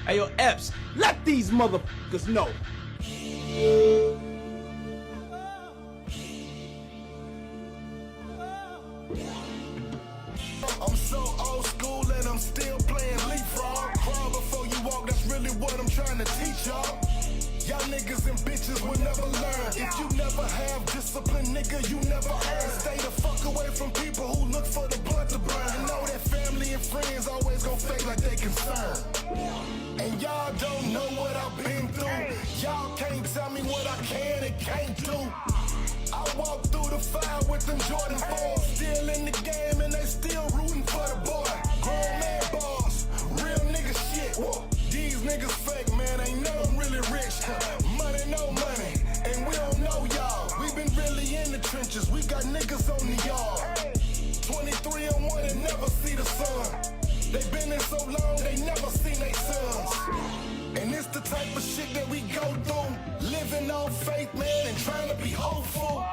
Hey, yo, Epps, let these motherfuckers know. I'm so old school and I'm still playing leapfrog. Crawl before you walk, that's really what I'm trying to teach y'all. Y'all niggas and bitches will never learn. If you never have discipline, nigga, you never earn. Stay the fuck away from people who look for the blunt to burn. You know that family and friends always gon' fake like they concerned. And y'all don't know what I've been through. Y'all can't tell me what I can and can't do. I walk through the fire with them Jordan 4s. Still in the game and they still rooting for the boy. Grown man boss, real nigga shit. These niggas fake, man, ain't none of them really rich. Money, no money, and we don't know y'all. We been really in the trenches, we got niggas on the yard. 23 and 1 and never see the sun. They been in so long, they never seen they sons. And it's the type of shit that we go through. Living on faith, man, and trying to be hopeful.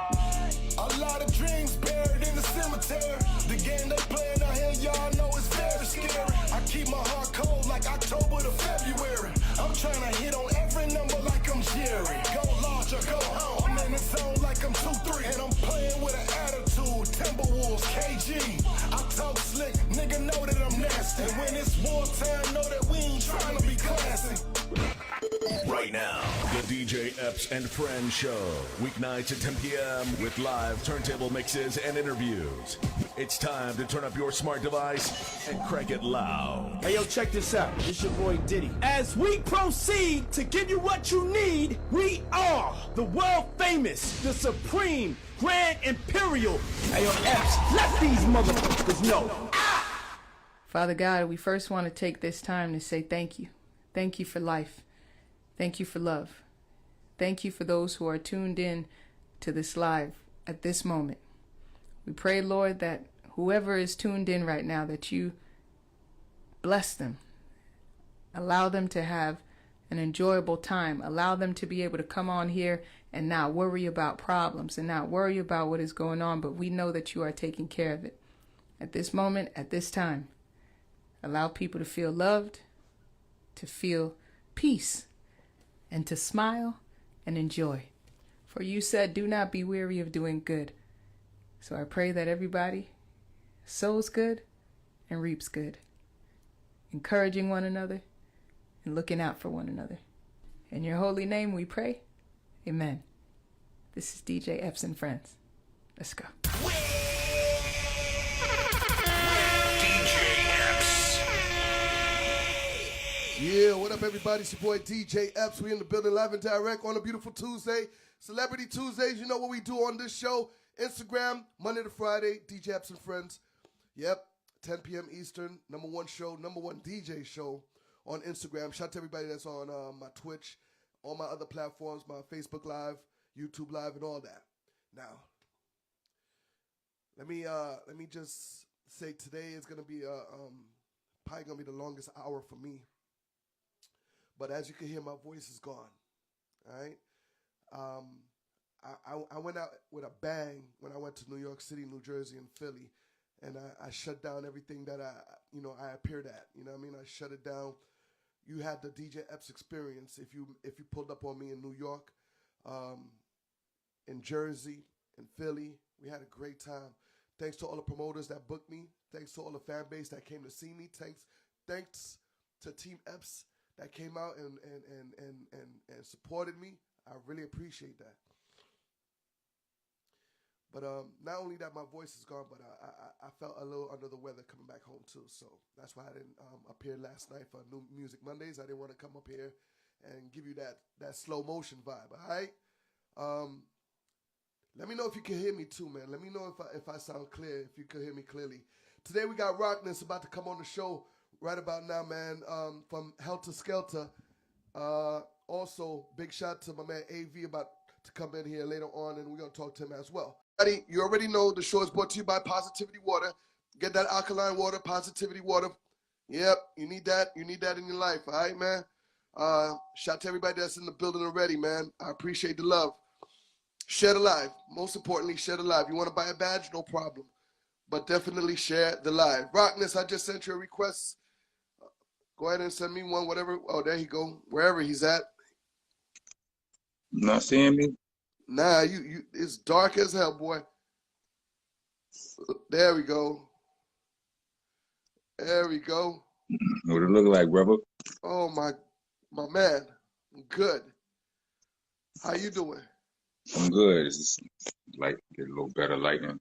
A lot of dreams buried in the cemetery. The game they playing out here, y'all know it's very scary. I keep my heart cold like October to February. I'm trying to hit on every number like I'm Jerry. Go large or go home. I'm in the zone like I'm 2-3. And I'm playing with an attitude. Timberwolves, KG. I talk slick, nigga know that I'm nasty. And when it's wartime, know that we ain't trying to be classy. Right now, the DJ Epps and Friends Show. Weeknights at 10 p.m. with live turntable mixes and interviews. It's time to turn up your smart device and crank it loud. Hey, yo, check this out. It's your boy Diddy. As we proceed to give you what you need, we are the world famous, the supreme, grand imperial. Hey, yo, Epps, let these motherfuckers know. Father God, we first want to take this time to say thank you. Thank you for life. Thank you for love. Thank you for those who are tuned in to this live at this moment. We pray, Lord, that whoever is tuned in right now, that you bless them. Allow them to have an enjoyable time. Allow them to be able to come on here and not worry about problems and not worry about what is going on, but we know that you are taking care of it. At this moment, at this time, allow people to feel loved, to feel peace, and to smile and enjoy. For you said, do not be weary of doing good. So I pray that everybody sows good and reaps good, encouraging one another and looking out for one another. In your holy name we pray. Amen. This is DJ Epps and Friends. Let's go. Yeah, what up, everybody? It's your boy DJ Epps. We in the building live and direct on a beautiful Tuesday. Celebrity Tuesdays, you know what we do on this show. Instagram, Monday to Friday, DJ Epps and Friends. Yep, 10 p.m. Eastern, #1 show, #1 DJ show on Instagram. Shout out to everybody that's on my Twitch, all my other platforms, my Facebook Live, YouTube Live, and all that. Now, let me just say today is gonna be probably gonna be the longest hour for me. But as you can hear, my voice is gone. All right. I went out with a bang when I went to New York City, New Jersey, and Philly, and I shut down everything that I appeared at. You know what I mean? I shut it down. You had the DJ Epps experience if you pulled up on me in New York, in Jersey, in Philly. We had a great time. Thanks to all the promoters that booked me. Thanks to all the fan base that came to see me. Thanks to Team Epps that came out and supported me. I really appreciate that. But not only that my voice is gone, but I felt a little under the weather coming back home too. So that's why I didn't appear last night for New Music Mondays. I didn't want to come up here and give you that slow motion vibe, all right? Let me know if you can hear me too, man. Let me know if I sound clear, if you can hear me clearly. Today we got Rockness about to come on the show right about now, man, from Helter Skelter. Also, big shout to my man AV about to come in here later on, and we're going to talk to him as well. You already know the show is brought to you by Positivity Water. Get that alkaline water, Positivity Water. Yep, you need that. You need that in your life, all right, man? Shout to everybody that's in the building already, man. I appreciate the love. Share the live. Most importantly, share the live. You want to buy a badge? No problem. But definitely share the live. Rockness, I just sent you a request. Go ahead and send me one, whatever. Oh, there you go. Wherever he's at. You not seeing me? Nah, you. It's dark as hell, boy. There we go. There we go. What it look like, brother? Oh my man. Good. How you doing? I'm good. It's just like get a little better lighting.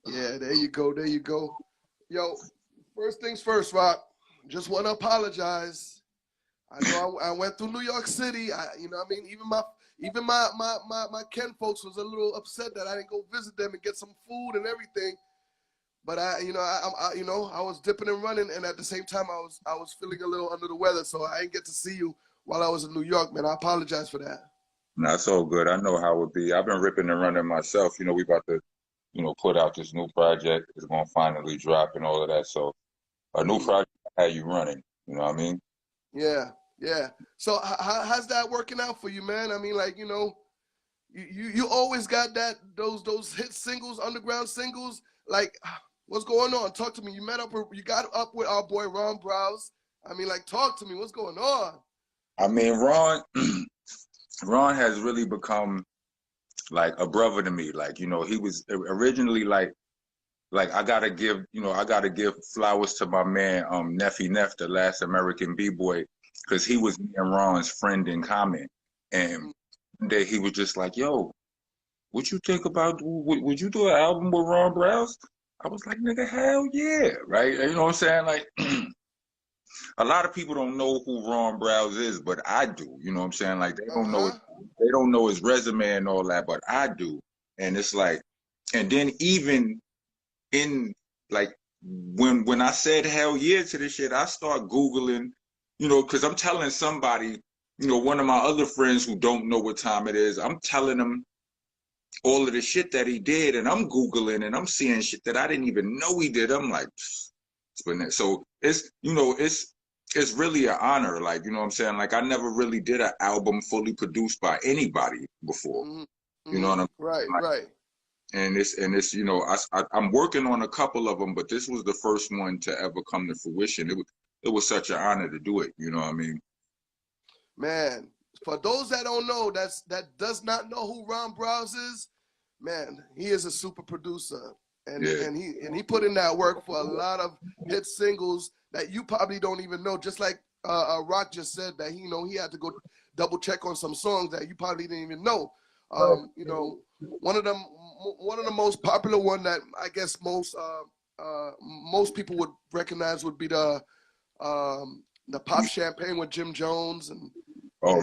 Yeah, there you go. There you go. Yo, first things first, Rock. Just want to apologize. I know I went through New York City. You know what I mean? Even my Ken folks was a little upset that I didn't go visit them and get some food and everything. But I was dipping and running, and at the same time I was feeling a little under the weather, so I didn't get to see you while I was in New York, man. I apologize for that. Nah, it's all good. I know how it be. I've been ripping and running myself. You know, we about to, put out this new project. It's gonna finally drop and all of that. So a new project had you running. You know what I mean? Yeah. So how's that working out for you, man? I mean, like, you always got those hit singles, underground singles. Like, what's going on? Talk to me. You got up with our boy Ron Browse. I mean, like, talk to me. What's going on? I mean, Ron has really become like a brother to me. Like, he was originally like I gotta give flowers to my man Neffy Neff, the last American B-boy, because he was me and Ron's friend in common. And one day he was just like, yo, what you think about, would you do an album with Ron Browse? I was like, nigga, hell yeah, right? You know what I'm saying? Like, a lot of people don't know who Ron Browse is, but I do. You know what I'm saying? Like, they don't know his resume and all that, but I do. And it's like, and then even in like when I said hell yeah to this shit, I start Googling, because I'm telling somebody, one of my other friends who don't know what time it is, I'm telling them all of the shit that he did, and I'm Googling and I'm seeing shit that I didn't even know he did. I'm like, so it's really an honor. Like, you know what I'm saying? Like, I never really did an album fully produced by anybody before. You know what I'm saying? Right. And it's I'm working on a couple of them, but this was the first one to ever come to fruition. It was such an honor to do it. You know what I mean? Man, for those that don't know, that does not know who Ron Browse is, man, he is a super producer, and he put in that work for a lot of hit singles that you probably don't even know. Just like Rock just said that he had to go double check on some songs that you probably didn't even know. One of the most popular one that I guess most people would recognize would be the Pop Champagne with Jim Jones and you know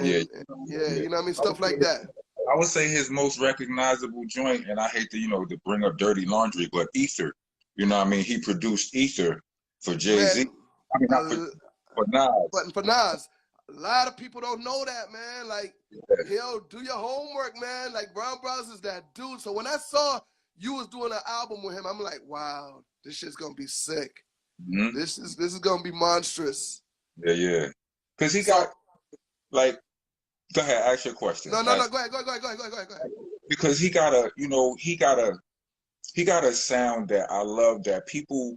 what I mean, stuff like that. I would say his most recognizable joint, and I hate to bring up dirty laundry, but Ether. You know what I mean? He produced Ether for Jay-Z. I mean, not for Nas. But for Nas, a lot of people don't know that, man. Like, do your homework, man. Like, Ron Browse is that dude. So when I saw you was doing an album with him, I'm like, wow, this shit's gonna be sick. Mm-hmm. This is gonna be monstrous. Yeah. Cause he got like, go ahead, ask your question. No, go ahead. Because he got a sound that I love that people.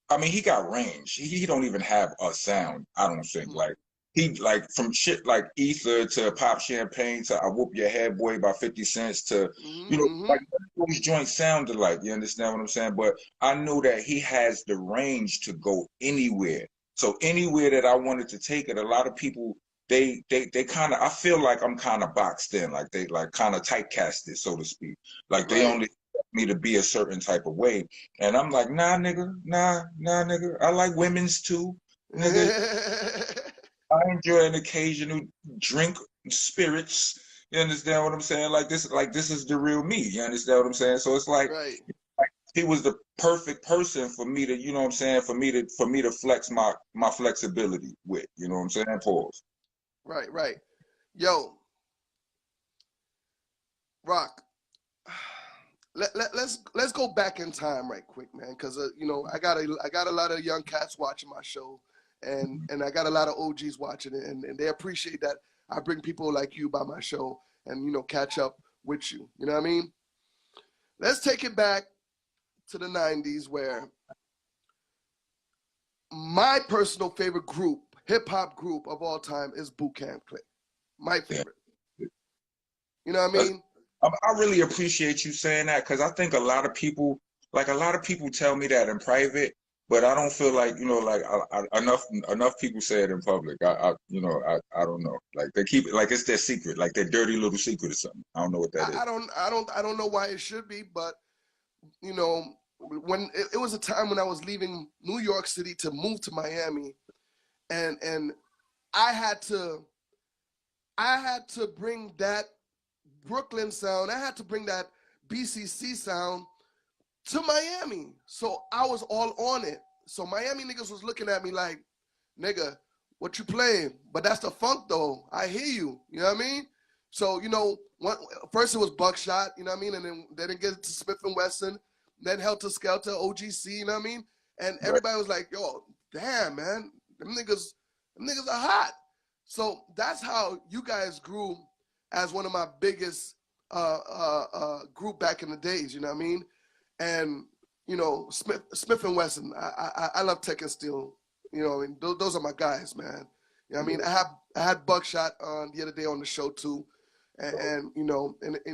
I mean, he got range. He don't even have a sound. I don't think like. He like from shit like Ether to Pop Champagne to I Whoop Your Head Boy by 50 Cents to like those joints sounded like, you understand what I'm saying? But I knew that he has the range to go anywhere. So anywhere that I wanted to take it, a lot of people they kind of, I feel like I'm kind of boxed in, like they like kind of typecasted, so to speak. Like they only expect me to be a certain type of way, and I'm like, nah, nigga, I like women's too, nigga. I enjoy an occasional drink spirits. You understand what I'm saying? Like this is the real me. You understand what I'm saying? So it's like, he was the perfect person for me to, you know what I'm saying, for me to flex my flexibility with. You know what I'm saying? Pause. Right. Yo, Rock. Let's go back in time right quick, man, because I got a lot of young cats watching my show. And I got a lot of OGs watching it, and they appreciate that I bring people like you by my show and, catch up with you. You know what I mean? Let's take it back to the 90s where my personal favorite group, hip hop group of all time, is Boot Camp Clan. My favorite. You know what I mean? I really appreciate you saying that, because I think a lot of people tell me that in private, but I don't feel like, like enough people say it in public. I don't know. Like they keep it like it's their secret, like their dirty little secret or something. I don't know what that is. I don't know why it should be, but when it was a time when I was leaving New York City to move to Miami, and I had to bring that Brooklyn sound, I had to bring that BCC sound to Miami. So I was all on it. So Miami niggas was looking at me like, nigga, what you playing? But that's the funk though. I hear you. You know what I mean? So, first it was Buckshot, you know what I mean? And then it get to Smith and Wesson, then Helter Skelter, OGC, you know what I mean? And everybody was like, yo, damn, man, them niggas are hot. So that's how you guys grew as one of my biggest group back in the days, you know what I mean? And, Smith and Wesson, I love Tech and Steel, and those are my guys, man. You know what I mean? I had Buckshot on the other day on the show too. And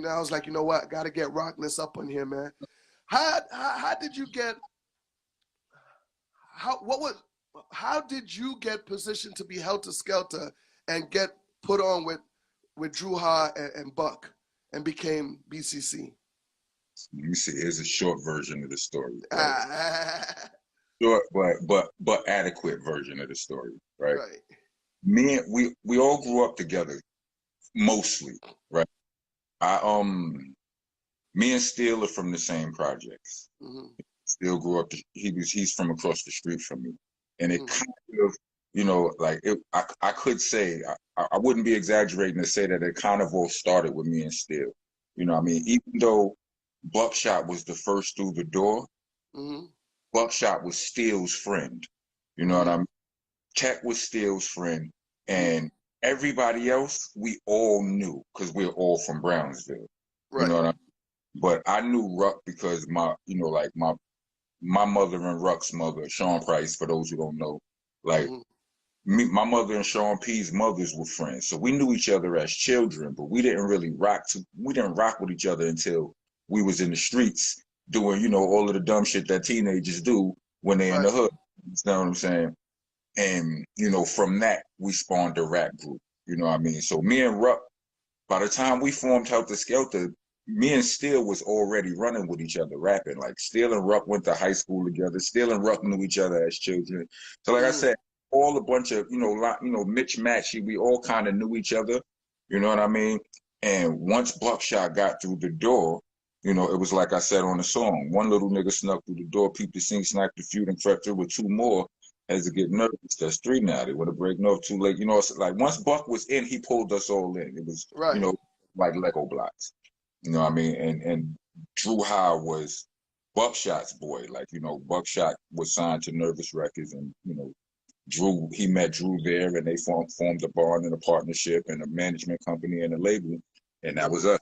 I was like, you know what? I got to get Rockness up on here, man. How did you get? How did you get positioned to be Helter Skelter and get put on with Drew Ha and Buck and became BCC? Let me see. Here's a short version of the story. Right? Short, but adequate version of the story, right? Right. We all grew up together, mostly, right? Me and Steele are from the same projects. Mm-hmm. Steele grew up. He's from across the street from me, and it kind of, I could say I wouldn't be exaggerating to say that it kind of all started with me and Steele. You know what I mean? Even though Buckshot was the first through the door, mm-hmm. Buckshot was Steele's friend. You know what I mean? Tech was Steele's friend, and everybody else we all knew because we're all from Brownsville. Right. You know what I mean? But I knew Ruck because my mother and Ruck's mother, Sean Price, for those who don't know, like my mother and Sean P's mothers were friends. So we knew each other as children, but we didn't really rock with each other until we was in the streets doing, all of the dumb shit that teenagers do when they're in the hood. You know what I'm saying? And, from that, we spawned a rap group. You know what I mean? So me and Ruck, by the time we formed Helter Skelter, me and Steele was already running with each other, rapping. Like Steele and Ruck went to high school together. Steele and Ruck knew each other as children. So like I said, all a bunch of, Mitch Matchy, we all kind of knew each other. You know what I mean? And once Buckshot got through the door, it was like I said on the song, one little nigga snuck through the door, peeped the scene, sniped the feud, and crept through with two more. As to get nervous, that's three now. They want to break north too late. It's like once Buck was in, he pulled us all in. It was, like Lego blocks. You know what I mean? And Drew Ha was Buckshot's boy. Like, Buckshot was signed to Nervous Records, and, he met Drew there, and they formed a bond and a partnership and a management company and a label, and that was us.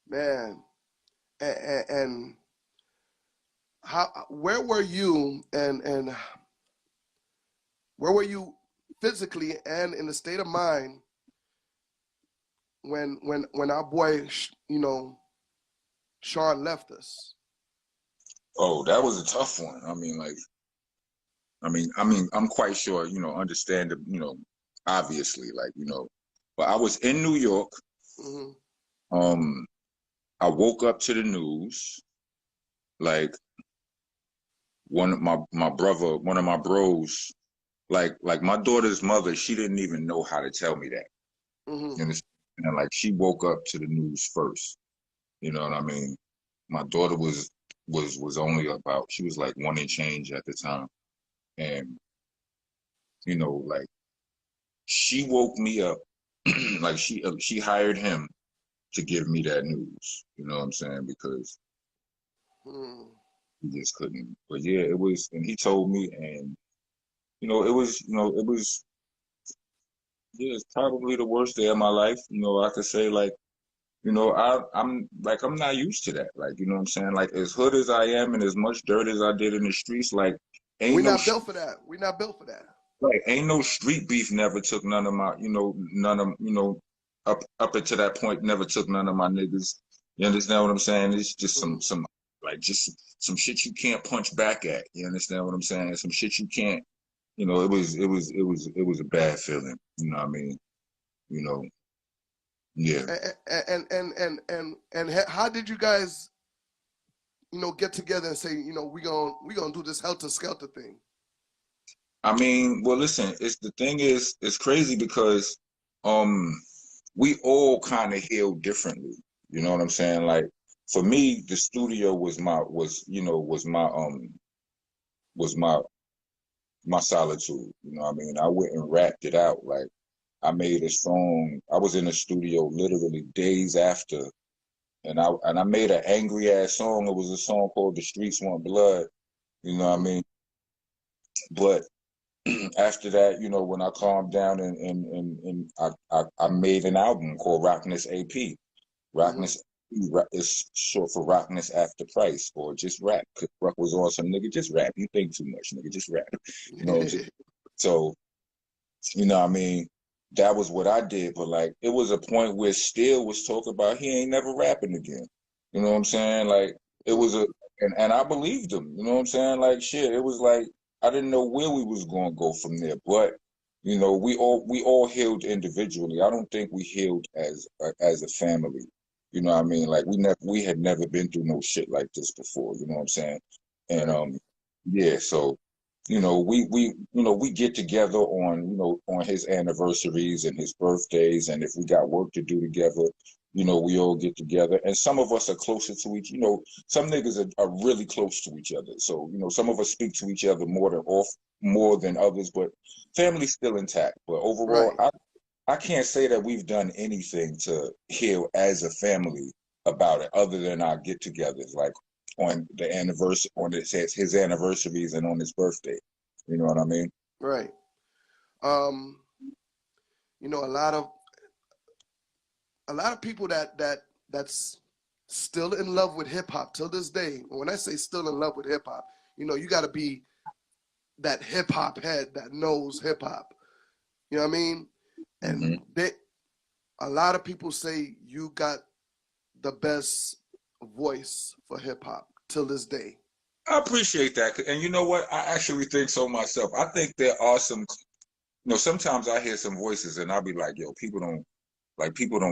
Man, and where were you and where were you physically and in the state of mind when our boy Sean left us? Oh, that was a tough one. I'm quite sure, understand, obviously, but I was in New York. Mm-hmm. I woke up to the news, like one of my bros, like my daughter's mother, she didn't even know how to tell me that. Mm-hmm. And like she woke up to the news first. You know what I mean? My daughter was only she was like 1 and change at the time. And, like she woke me up, like she hired him to give me that news. You know what I'm saying? Because he just couldn't. But yeah, it was, and he told me, and, it was it's probably the worst day of my life. I could say, like, I'm not used to that. Like, you know what I'm saying? Like, as hood as I am and as much dirt as I did in the streets, like, We're not built for that. We're not built for that. Right. Ain't no street beef never took none of my, up until that point, never took none of my niggas. You understand what I'm saying? It's just some shit you can't punch back at. You understand what I'm saying? Some shit you can't, it was a bad feeling. You know what I mean? Yeah. And how did you guys, get together and say, we gonna do this helter skelter thing? I mean, well, listen, it's crazy because we all kind of heal differently. You know what I'm saying? Like for me, the studio was my solitude. You know what I mean? I went and rapped it out. Like I made a song. I was in the studio literally days after, and I made an angry ass song. It was a song called "The Streets Want Blood." You know what I mean? But after that, when I calmed down and I made an album called Rockness AP. Rockness is short for Rockness After Price, or just rap. Cause Rock was on some nigga, just rap. You think too much, nigga, just rap. So, what I mean? That was what I did, but like it was a point where Steele was talking about he ain't never rapping again. You know what I'm saying? Like it was and I believed him. You know what I'm saying? Like shit, it was like I didn't know where we was gonna go from there, but we all healed individually. I don't think we healed as a family. You know what I mean? Like we had never been through no shit like this before. You know what I'm saying? And yeah, so we get together on his anniversaries and his birthdays, and if we got work to do together, we all get together. And some of us are closer to some niggas are really close to each other. So, some of us speak to each other more than others, but family's still intact. But overall, right. I can't say that we've done anything to heal as a family about it, other than our get-togethers, like on the anniversary, on his anniversaries and on his birthday. You know what I mean? Right. A lot of people that's still in love with hip hop till this day. When I say still in love with hip hop, you got to be that hip hop head that knows hip hop. You know what I mean? And a lot of people say you got the best voice for hip hop till this day. I appreciate that, and you know what? I actually think so myself. I think there are some, sometimes I hear some voices and I'll be like, yo, people don't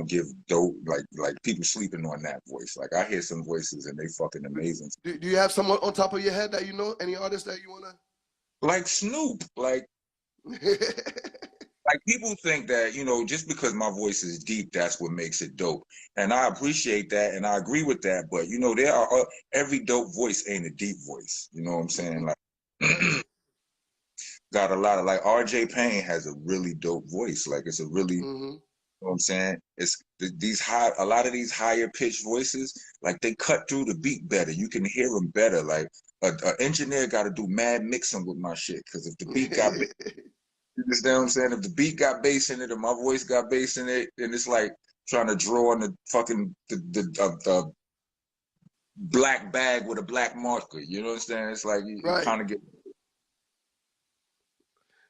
give dope, like people sleeping on that voice. Like I hear some voices and they fucking amazing. Do you have someone on top of your head that any artist that you wanna? Like Snoop, like like people think that, just because my voice is deep, that's what makes it dope. And I appreciate that and I agree with that. But, there are every dope voice ain't a deep voice. You know what I'm saying? Like got a lot of like RJ Payne has a really dope voice. Like it's a really, you know what I'm saying? It's a lot of these higher pitched voices, like they cut through the beat better. You can hear them better. Like an engineer got to do mad mixing with my shit. Cause if the beat got you understand what I'm saying? If the beat got bass in it or my voice got bass in it, and it's like trying to draw on the fucking the black bag with a black marker. You know what I'm saying? It's like you kind of get.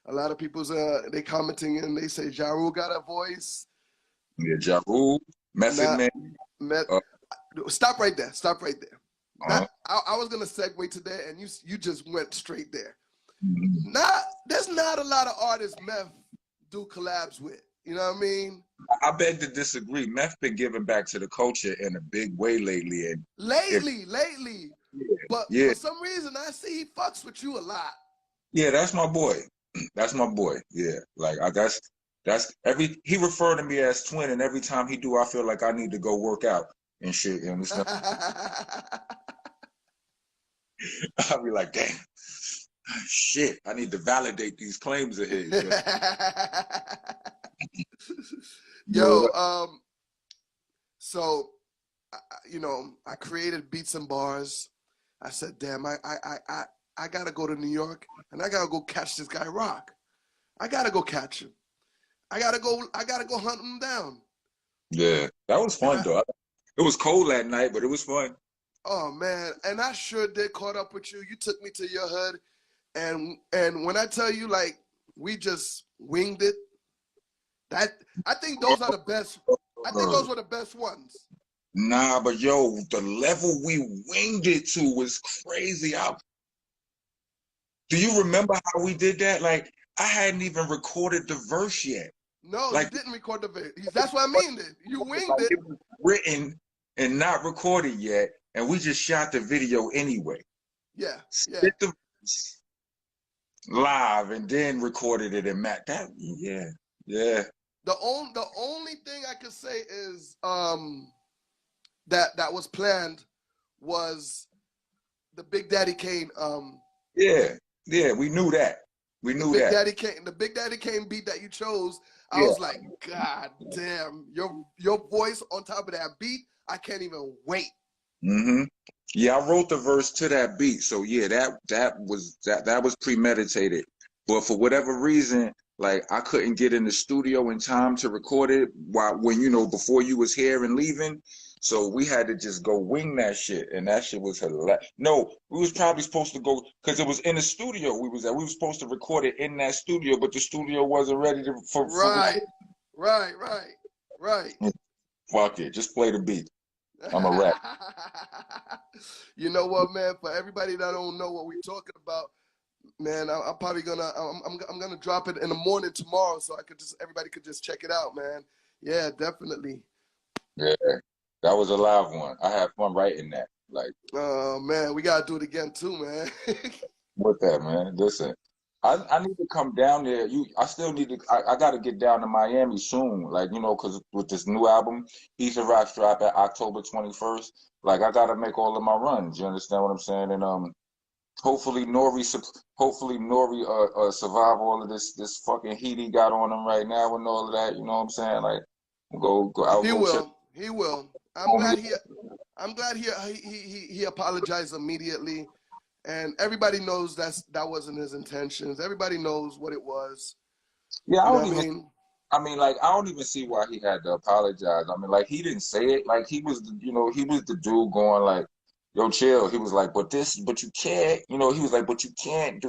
A lot of people's they commenting and they say Ja Rule got a voice. Yeah, Ja Rule, Method Man. Stop right there. Stop right there. I was gonna segue to that, and you just went straight there. There's not a lot of artists Meth do collabs with. You know what I mean? I beg to disagree. Meth been giving back to the culture in a big way lately. And lately. Yeah, But for some reason, I see he fucks with you a lot. Yeah, that's my boy. That's my boy. Yeah, like he referred to me as twin, and every time he do, I feel like I need to go work out and shit. You understand? I'll be like, damn. Shit, I need to validate these claims of his. So, I created Beats and Bars. I said, damn, I gotta go to New York and I gotta go catch this guy Rock. I gotta go catch him. I gotta go hunt him down. Yeah, that was fun though. It was cold that night, but it was fun. Oh man, and I sure did caught up with you. You took me to your hood. And when I tell you, like, we just winged it. That I think those are the best. I think those were the best ones. Nah, but yo, the level we winged it to was crazy. Do you remember how we did that? Like, I hadn't even recorded the verse yet. No, Like, you didn't record the video. That's what I mean. You winged like, it. it was written and not recorded yet, and we just shot the video anyway. Yeah, yeah. Spit the verse live and then recorded it and Matt. That yeah. The only thing I could say is that was planned was the Big Daddy Kane. Yeah, we knew that. We knew that. The Big Daddy Kane beat that you chose. I Yeah. was like, God damn, your voice on top of that beat, I can't even wait. Mm-hmm. Yeah, I wrote the verse to that beat. So yeah, that was premeditated. But for whatever reason, like I couldn't get in the studio in time to record it before you was here and leaving. So we had to just go wing that shit, and that shit was hilarious. No, we was probably supposed to go because it was in the studio. We was supposed to record it in that studio, but the studio wasn't ready for Right. Fuck it, just play the beat. I'm a rap. You know what, man? For everybody that don't know what we're talking about, man, I'm probably I'm gonna drop it in the morning tomorrow, so everybody could just check it out, man. Yeah, definitely. Yeah, that was a live one. I had fun writing that. Like, oh man, we gotta do it again too, man. with that, man. Listen, I need to come down there. I still need to. I got to get down to Miami soon. Like, because with this new album, East of Rock's drop at October 21st. Like, I got to make all of my runs. You understand what I'm saying? And hopefully Nori survive all of this fucking heat he got on him right now and all of that. You know what I'm saying? Like, He will. I'm glad he apologized immediately, and everybody knows that wasn't his intentions. Everybody knows what it was. Yeah, I don't even see why he had to apologize. I mean, like, he didn't say it. Like, he was the dude going like, yo, chill. He was like, but you can't, he was like, but you can't.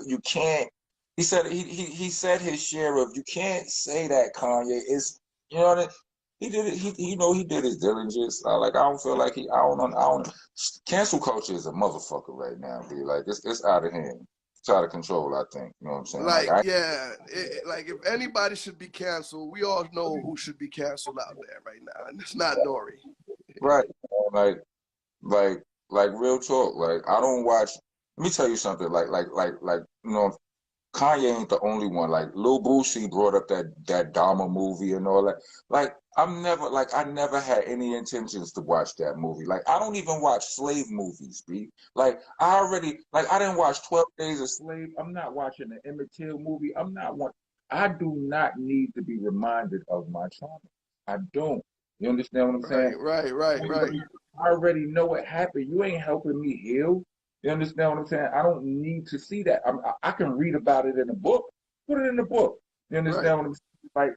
He said he said his share of, you can't say that, Kanye. It's, what I mean? He did it. He did his diligence. I don't feel like I don't. Cancel culture is a motherfucker right now, dude. Like, it's out of hand. It's out of control, I think. You know what I'm saying? Like if anybody should be canceled, we all know who should be canceled out there right now, and it's not Nori. Right. Like real talk. Like, I don't watch. Let me tell you something. Like Kanye ain't the only one. Like, Lil Boosie brought up that Dahmer movie and all that. Like, I never had any intentions to watch that movie. Like, I don't even watch slave movies, B. Like, I didn't watch 12 Days a Slave. I'm not watching the Emmett Till movie. I do not need to be reminded of my trauma. I don't. You understand what I'm saying? Right. I already know what happened. You ain't helping me heal. You understand what I'm saying? I don't need to see that. I can read about it in a book. Put it in the book. You understand what I'm saying? Like,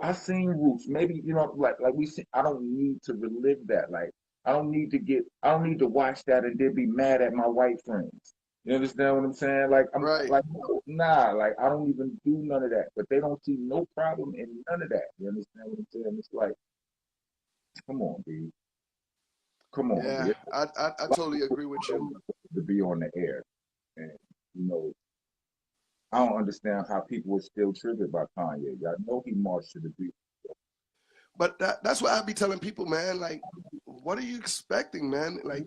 I seen Roots. Maybe, like we see. I don't need to relive that. Like, I don't need to watch that and then be mad at my white friends. You understand what I'm saying? Like, nah. Like, I don't even do none of that. But they don't see no problem in none of that. You understand what I'm saying? It's like, come on, dude. Come on. Yeah, I totally agree with you. To be on the air, and I don't understand how people were still triggered by Kanye. I know he marched to the beat, but that's what I be telling people, man. Like, what are you expecting, man? Like,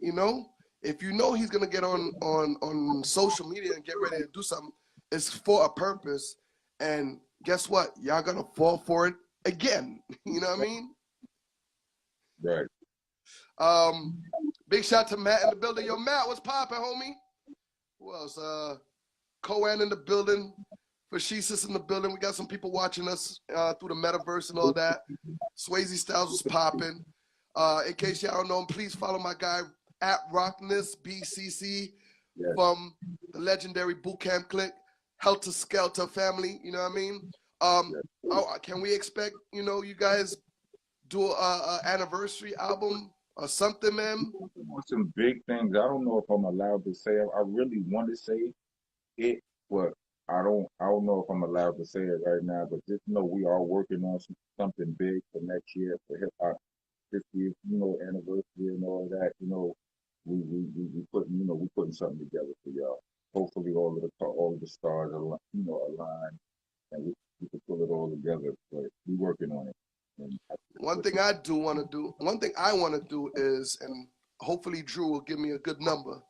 if he's gonna get on social media and get ready to do something, it's for a purpose. And guess what? Y'all gonna fall for it again. You know what I mean? Right. Big shout to Matt in the building. Yo, Matt, what's poppin', homie? Who else? Coan in the building. Fashisis in the building. We got some people watching us through the metaverse and all that. Swayze Styles was popping. In case y'all don't know him, please follow my guy at Rockness BCC from the legendary Bootcamp Click, Helter Skelter family. You know what I mean? Can we expect you guys do a anniversary album or something, man? Some big things. I don't know if I'm allowed to say. I really want to say it, but I don't know if I'm allowed to say it right now, but just know we are working on something big for next year for hip hop 50th, anniversary and all that. We putting, we putting something together for y'all. Hopefully all of the stars align and we can pull it all together. But we working on it. And one thing I want to do is, and hopefully Drew will give me a good number.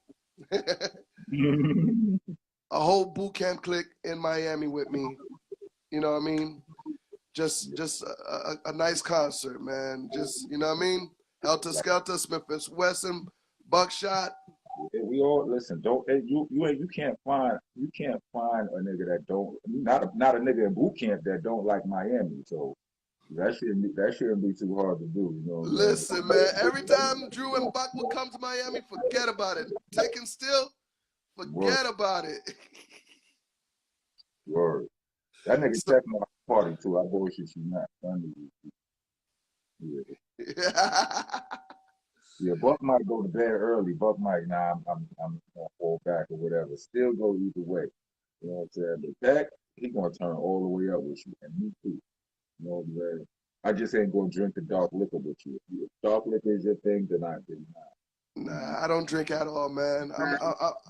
A whole boot camp clique in Miami with me. You know what I mean? Just a nice concert, man. Just, you know what I mean? Helter Skelter, Smith & Wesson, Buckshot. We all listen. Don't you can't find a nigga that don't not a nigga in boot camp that don't like Miami. So that shouldn't be too hard to do. Listen, man. Every time Drew and Buck would come to Miami, forget about it. Taking Still, forget about it. Word. That nigga checking out the party too. I bullshit you not. Yeah, Buck might go to bed early. Buck might, I'm gonna fall back or whatever. Still go either way. You know what I'm saying? But that, he gonna turn all the way up with you, and me too. You know what I'm saying? I just ain't gonna drink the dark liquor with you. If dark liquor is your thing, then I did not. Nah, I don't drink at all, man.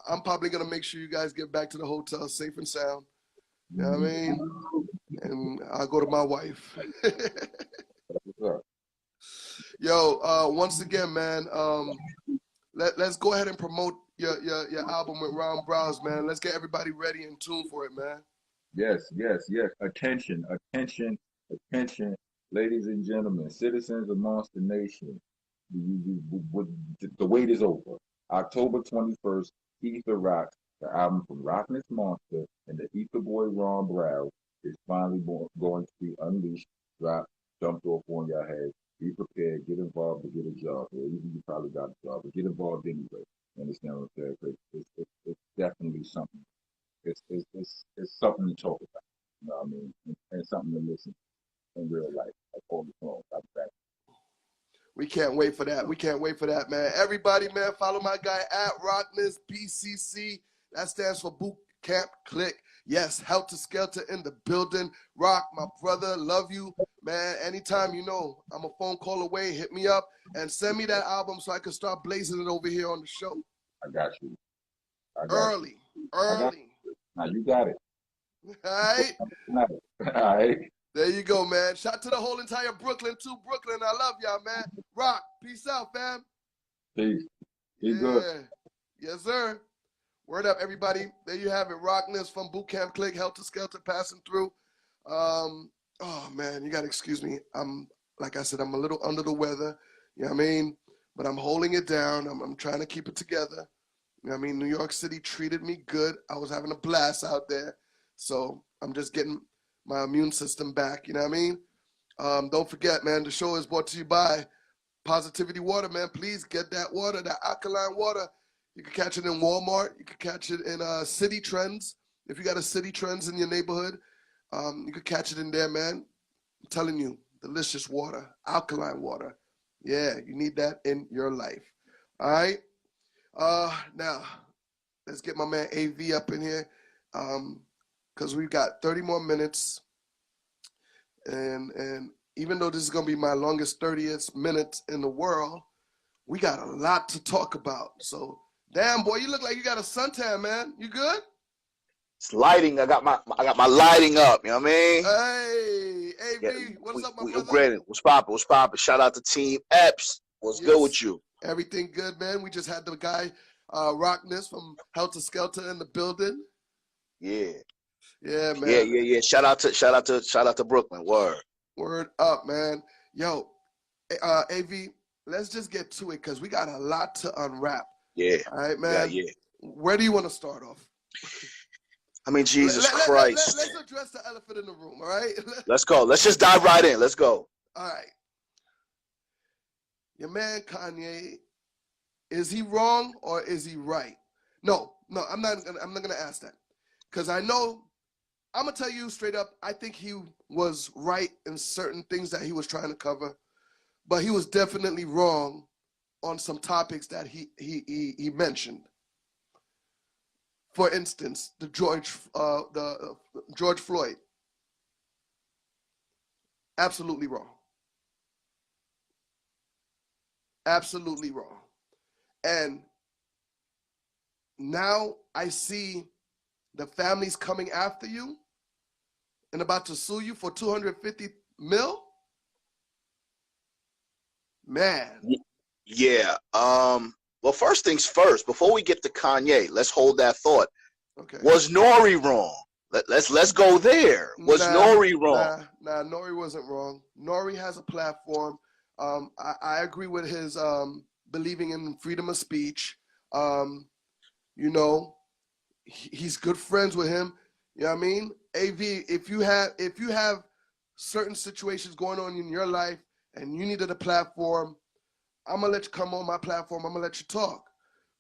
I'm probably gonna make sure you guys get back to the hotel safe and sound. You know what I mean? And I'll go to my wife. What's up? Yo, once again, man, let's go ahead and promote your album with Ron Browse, man. Let's get everybody ready and tuned for it, man. Yes. Attention, ladies and gentlemen, citizens of Monster Nation. The wait is over. October 21st, Ether Rock, the album from Rockness Monsta and the Ether Boy Ron Browse is finally going to be unleashed, dropped, dumped off on your head. Be prepared, get involved to get a job. Or even you probably got a job, but get involved anyway. You understand what I'm saying? It's definitely something. It's something to talk about. You know what I mean? And something to listen in real life. Like all the songs. We can't wait for that. We can't wait for that, man. Everybody, man, follow my guy at Rockness BCC. That stands for Boot Camp Click. Yes, Helter Skelter in the building. Rock, my brother, love you. Man, anytime I'm a phone call away, hit me up and send me that album so I can start blazing it over here on the show. I got you. Early. Now you got it. All right? All right. There you go, man. Shout to the whole entire Brooklyn, too. Brooklyn, I love y'all, man. Rock, peace out, fam. Peace. Be good. Yes, sir. Word up, everybody. There you have it. Rockness from Boot Camp Click, Helter Skelter passing through. Oh, man, you got to excuse me. Like I said, I'm a little under the weather. You know what I mean? But I'm holding it down. I'm trying to keep it together. You know what I mean? New York City treated me good. I was having a blast out there. So I'm just getting my immune system back. You know what I mean? Don't forget, man, the show is brought to you by Positivity Water, man. Please get that water, that alkaline water. You can catch it in Walmart. You can catch it in City Trends. If you got a City Trends in your neighborhood, you can catch it in there, man. I'm telling you, delicious water, alkaline water. Yeah, you need that in your life. All right? Now, let's get my man AV up in here because we've got 30 more minutes. And even though this is going to be my longest 30th minute in the world, we got a lot to talk about. So, damn, boy, you look like you got a suntan, man. You good? It's lighting. I got my lighting up. You know what I mean? Hey, AV, Yeah, what's up, my we brother? upgraded. What's poppin'? What's poppin'? Shout out to Team Epps. What's good with you? Everything good, man. We just had the guy, Rockness from Helter Skelter in the building. Yeah. Yeah, man. Yeah. Shout out to Brooklyn. Word up, man. Yo, AV, let's just get to it because we got a lot to unwrap. Yeah. All right, man. Yeah. Where do you want to start off? I mean, Jesus Christ. Let's address the elephant in the room, all right? Let's go. Let's just dive right in. Let's go. All right. Your man Kanye, is he wrong or is he right? No, I'm not gonna ask that. Because I know, I'm gonna tell you straight up, I think he was right in certain things that he was trying to cover, but he was definitely wrong on some topics that he mentioned. For instance, the George Floyd. Absolutely wrong. Absolutely wrong. And now I see the families coming after you and about to sue you for $250 million. Man. Yeah. Well, first things first, before we get to Kanye, let's hold that thought. Okay. Was Nori wrong? Let's go there. Was Nori wrong? Nah, Nori wasn't wrong. Nori has a platform. I agree with his believing in freedom of speech. You know, he's good friends with him. You know what I mean? AV, if you have certain situations going on in your life and you needed a platform, I'm gonna let you come on my platform. I'm gonna let you talk.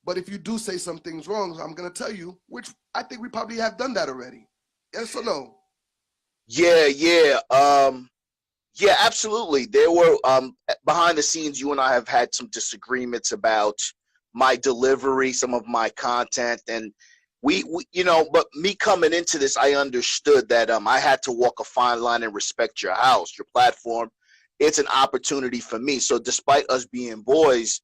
But if you do say some things wrong, I'm gonna tell you, which I think we probably have done that already. Yes or no? Yeah. Yeah, absolutely. There were behind the scenes, you and I have had some disagreements about my delivery, some of my content, and we you know, but me coming into this, I understood that I had to walk a fine line and respect your house, your platform. It's an opportunity for me. So despite us being boys,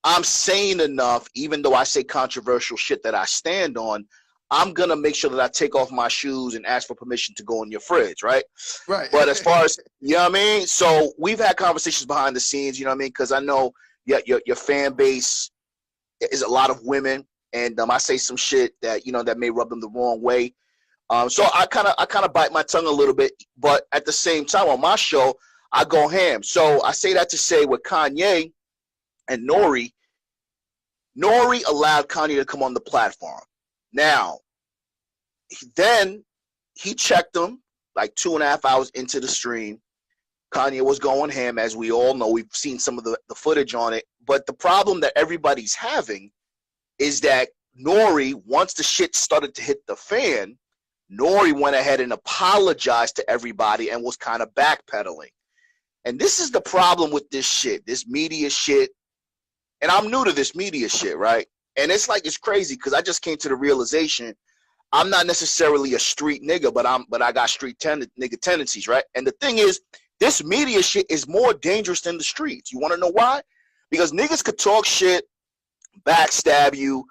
I'm sane enough, even though I say controversial shit that I stand on, I'm going to make sure that I take off my shoes and ask for permission to go in your fridge, right? Right. But as far as, you know what I mean? So we've had conversations behind the scenes, you know what I mean? Because I know your fan base is a lot of women, and I say some shit that, you know, that may rub them the wrong way. So I kind of bite my tongue a little bit, but at the same time on my show, I go ham. So I say that to say with Kanye and Nori allowed Kanye to come on the platform. Now, then he checked him like 2.5 hours into the stream. Kanye was going ham, as we all know. We've seen some of the footage on it. But the problem that everybody's having is that Nori, once the shit started to hit the fan, Nori went ahead and apologized to everybody and was kind of backpedaling. And this is the problem with this shit, this media shit. And I'm new to this media shit, right? And it's like, it's crazy because I just came to the realization I'm not necessarily a street nigga, but I got street nigga tendencies, right? And the thing is, this media shit is more dangerous than the streets. You want to know why? Because niggas could talk shit, backstab you,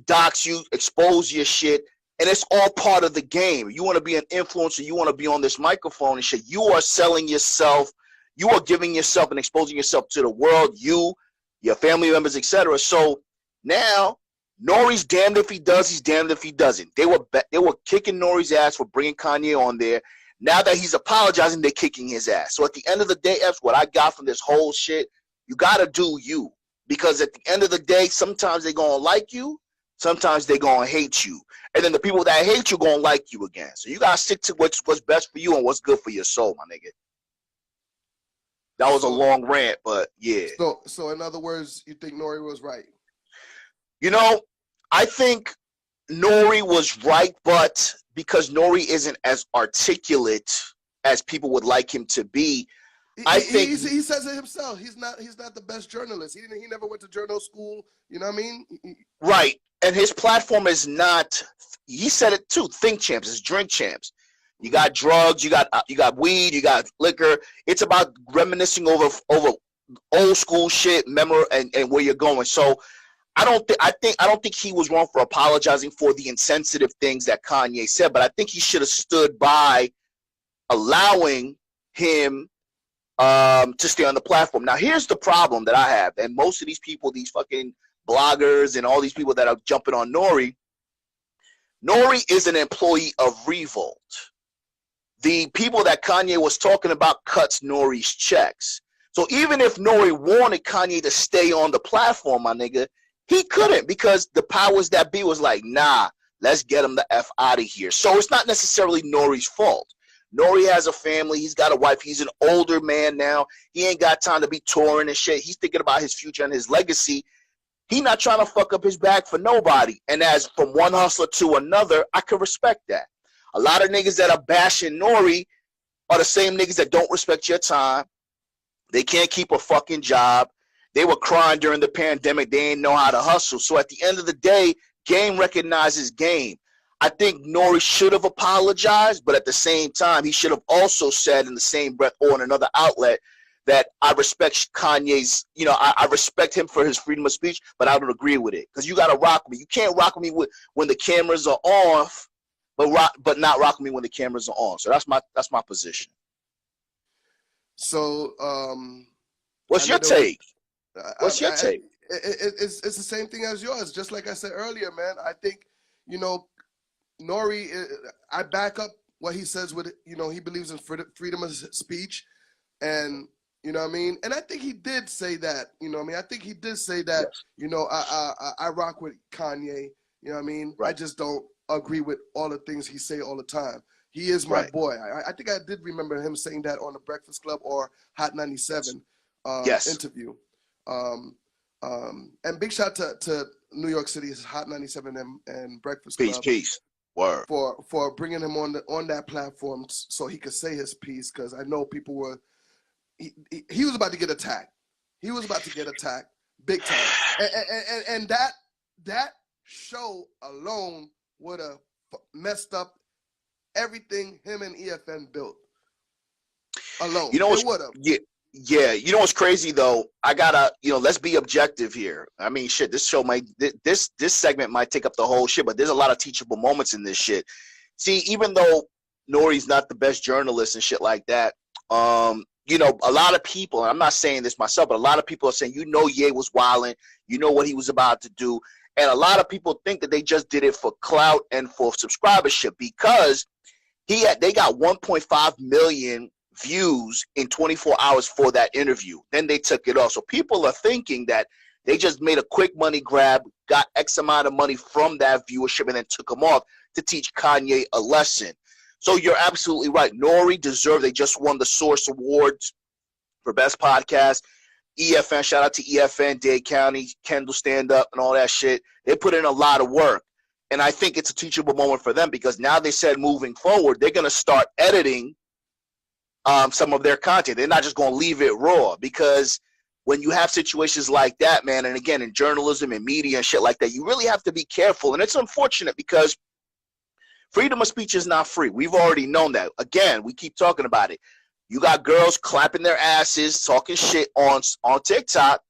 dox you, expose your shit, and it's all part of the game. You want to be an influencer, you want to be on this microphone and shit. You are selling yourself, you are giving yourself and exposing yourself to the world, you, your family members, etc. So now Nori's damned if he does, he's damned if he doesn't. They were kicking Nori's ass for bringing Kanye on there. Now that he's apologizing, they're kicking his ass. So at the end of the day, Epps, what I got from this whole shit, you got to do you. Because at the end of the day, sometimes they're going to like you, sometimes they're going to hate you. And then the people that hate you going to like you again. So you got to stick to what's best for you and what's good for your soul, my nigga. That was a long rant, but yeah. So in other words, you think Nori was right? You know, I think Nori was right, but because Nori isn't as articulate as people would like him to be, I think he says it himself. He's not the best journalist. He never went to journal school. You know what I mean? Right. And his platform is not. He said it too. Think champs. It's drink champs. You got drugs. You got weed. You got liquor. It's about reminiscing over old school shit, memory, and where you're going. So I don't think he was wrong for apologizing for the insensitive things that Kanye said, but I think he should have stood by allowing him to stay on the platform. Now, here's the problem that I have, and most of these people, these fucking bloggers and all these people that are jumping on Nori is an employee of Revolt. The people that Kanye was talking about cuts Nori's checks. So even if Nori wanted Kanye to stay on the platform, my nigga, he couldn't, because the powers that be was like, nah, let's get him the F out of here. So it's not necessarily Nori's fault. Nori has a family. He's got a wife. He's an older man now. He ain't got time to be touring and shit. He's thinking about his future and his legacy. He not trying to fuck up his bag for nobody. And as from one hustler to another, I can respect that. A lot of niggas that are bashing Nori are the same niggas that don't respect your time. They can't keep a fucking job. They were crying during the pandemic. They didn't know how to hustle. So at the end of the day, game recognizes game. I think Nori should have apologized, but at the same time, he should have also said in the same breath or in another outlet that I respect Kanye's, I respect him for his freedom of speech, but I don't agree with it. Because you got to rock with me. You can't rock with me when the cameras are off, but not rock with me when the cameras are on. So that's my position. So, what's your take? What's your take? It's the same thing as yours. Just like I said earlier, man. I think, Nori, I back up what he says with, he believes in freedom of speech. And, you know what I mean? And I think he did say that, I think he did say that, yes. I rock with Kanye, you know what I mean? Right. I just don't agree with all the things he say all the time. He is my boy. I think I did remember him saying that on the Breakfast Club or Hot 97 interview. And big shout to New York City's Hot 97 and Breakfast Club. Peace. Word. For bringing him on that platform so he could say his piece, because I know people were he was about to get attacked. He was about to get attacked big time. And that show alone would have messed up everything him and EFN built. Alone. It would have. Yeah, you know what's crazy though? I gotta, let's be objective here. I mean, shit, this segment might take up the whole shit, but there's a lot of teachable moments in this shit. See, even though Nori's not the best journalist and shit like that, a lot of people, and I'm not saying this myself, but a lot of people are saying, Ye was wilding, what he was about to do, and a lot of people think that they just did it for clout and for subscribership because they got 1.5 million views in 24 hours for that interview. Then they took it off. So people are thinking that they just made a quick money grab, got X amount of money from that viewership, and then took them off to teach Kanye a lesson. So you're absolutely right. Nori deserved. They just won the Source Awards for Best Podcast. EFN, shout out to EFN, Dade County, Kendall Stand Up, and all that shit. They put in a lot of work. And I think it's a teachable moment for them because now they said moving forward, they're going to start editing some of their content. They're not just going to leave it raw because when you have situations like that, man, and again, in journalism and media and shit like that, you really have to be careful. And it's unfortunate because freedom of speech is not free. We've already known that. Again, we keep talking about it. You got girls clapping their asses, talking shit on TikTok.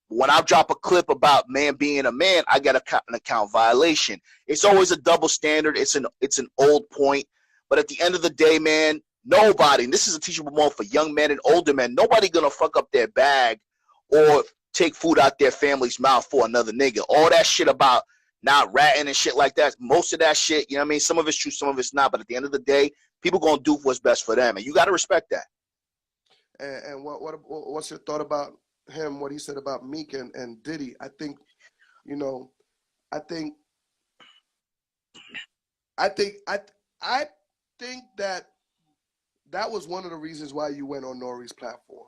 When I drop a clip about man being a man, I get an account violation. It's always a double standard. It's an old point. But at the end of the day, man, nobody, and this is a teachable moment for young men and older men, nobody gonna fuck up their bag or take food out their family's mouth for another nigga. All that shit about not ratting and shit like that, most of that shit, you know what I mean? Some of it's true, some of it's not. But at the end of the day, people gonna do what's best for them, and you gotta respect that. And what's your thought about him, what he said about Meek and Diddy? I think, I think that was one of the reasons why you went on Nori's platform.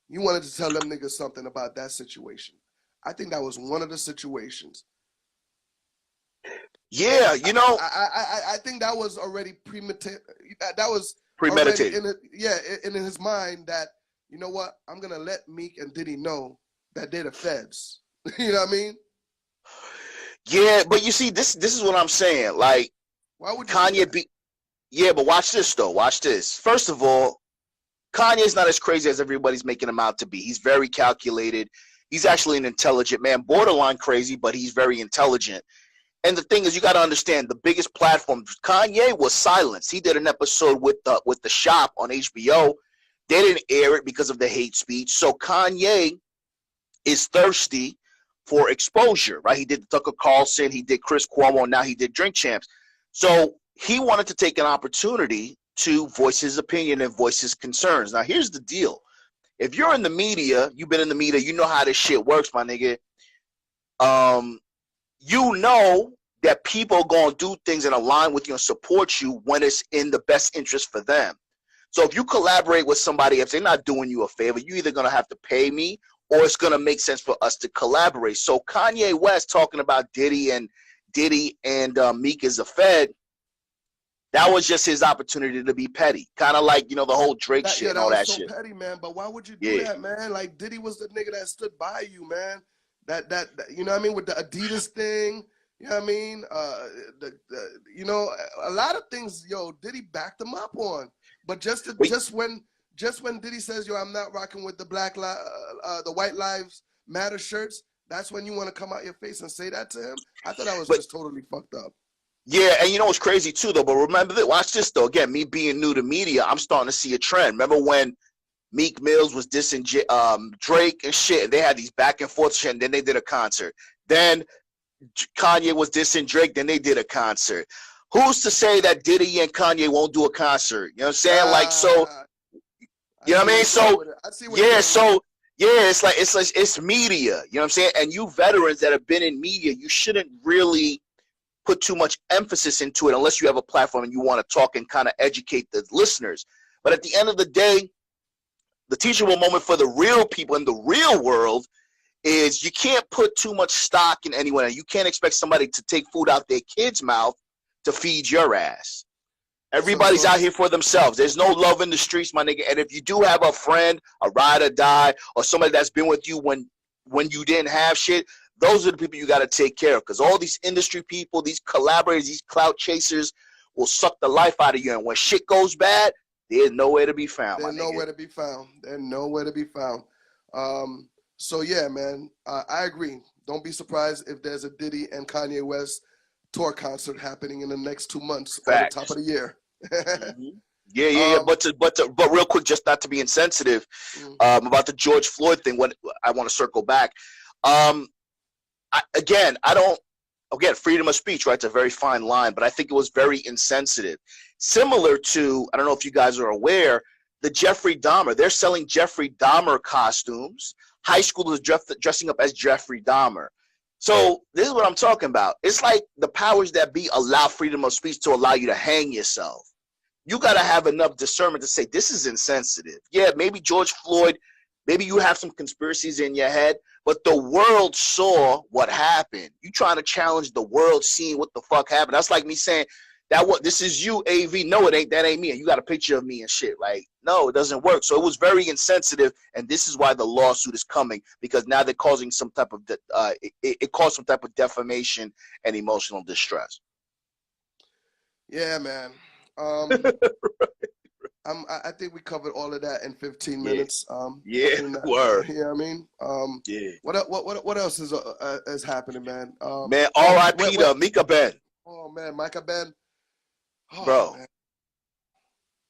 You wanted to tell them niggas something about that situation. I think that was one of the situations. Yeah, I think that was already premeditated. That was premeditated. In his mind that, you know what, I'm gonna let Meek and Diddy know that they're the feds. You know what I mean? Yeah, but you see, this is what I'm saying. Like, why would Kanye be? Yeah, but watch this though. Watch this. First of all, Kanye's not as crazy as everybody's making him out to be. He's very calculated. He's actually an intelligent man, borderline crazy, but he's very intelligent. And the thing is, you got to understand, the biggest platform, Kanye was silenced. He did an episode with the Shop on HBO. They didn't air it because of the hate speech. So Kanye is thirsty for exposure, right? He did Tucker Carlson, he did Chris Cuomo, and now he did Drink Champs. So he wanted to take an opportunity to voice his opinion and voice his concerns. Now, here's the deal. If you're in the media, you've been in the media, you know how this shit works, my nigga. You know that people going to do things and align with you and support you when it's in the best interest for them. So if you collaborate with somebody, if they're not doing you a favor, you're either going to have to pay me or it's going to make sense for us to collaborate. So Kanye West talking about Diddy and Meek as a Fed, that was just his opportunity to be petty. Kind of like, the whole Drake shit and all that shit. Petty, man. But why would you do that, man? Like, Diddy was the nigga that stood by you, man. That you know what I mean? With the Adidas thing, You know what I mean? You know, a lot of things, yo, Diddy backed him up on. But just when Diddy says, yo, I'm not rocking with the the White Lives Matter shirts, that's when you want to come out your face and say that to him? I thought that was just totally fucked up. Yeah, and you know what's crazy too, though? But remember that. Watch this, though. Again, me being new to media, I'm starting to see a trend. Remember when Meek Mills was dissing Drake and shit, and they had these back and forth shit, and then they did a concert. Then Kanye was dissing Drake, then they did a concert. Who's to say that Diddy and Kanye won't do a concert? You know what I'm saying? Like, so, you know what I mean? So, yeah, so, yeah, it's media. You know what I'm saying? And you veterans that have been in media, you shouldn't really put too much emphasis into it unless you have a platform and you want to talk and kind of educate the listeners. But at the end of the day, the teachable moment for the real people in the real world is you can't put too much stock in anyone. You can't expect somebody to take food out their kid's mouth to feed your ass. Everybody's out here for themselves. There's no love in the streets, my nigga. And if you do have a friend, a ride or die, or somebody that's been with you when you didn't have shit, those are the people you got to take care of. Because all these industry people, these collaborators, these clout chasers will suck the life out of you. And when shit goes bad, they're nowhere to be found. They're nowhere to be found. They're nowhere to be found. So yeah, man, I agree. Don't be surprised if there's a Diddy and Kanye West tour concert happening in the next 2 months at the top of the year. Yeah. But real quick, just not to be insensitive, about the George Floyd thing. What I want to circle back. Again, freedom of speech, right? It's a very fine line, but I think it was very insensitive. Similar to, I don't know if you guys are aware, the Jeffrey Dahmer. They're selling Jeffrey Dahmer costumes. High schoolers dressing up as Jeffrey Dahmer. So this is what I'm talking about. It's like the powers that be allow freedom of speech to allow you to hang yourself. You got to have enough discernment to say, this is insensitive. Yeah, maybe George Floyd, maybe you have some conspiracies in your head, but the world saw what happened. You trying to challenge the world seeing what the fuck happened. That's like me saying, this is you, AV. No, it ain't. That ain't me. And you got a picture of me and shit. Like, no, it doesn't work. So it was very insensitive, and this is why the lawsuit is coming, because now they're causing some type of it caused some type of defamation and emotional distress. Yeah, man. I think we covered all of that in 15 minutes. Word. Yeah, I mean, yeah. What else is happening, man? Man, R.I.P. to Mika Ben. Oh man, Micah Ben. Oh, bro. Man.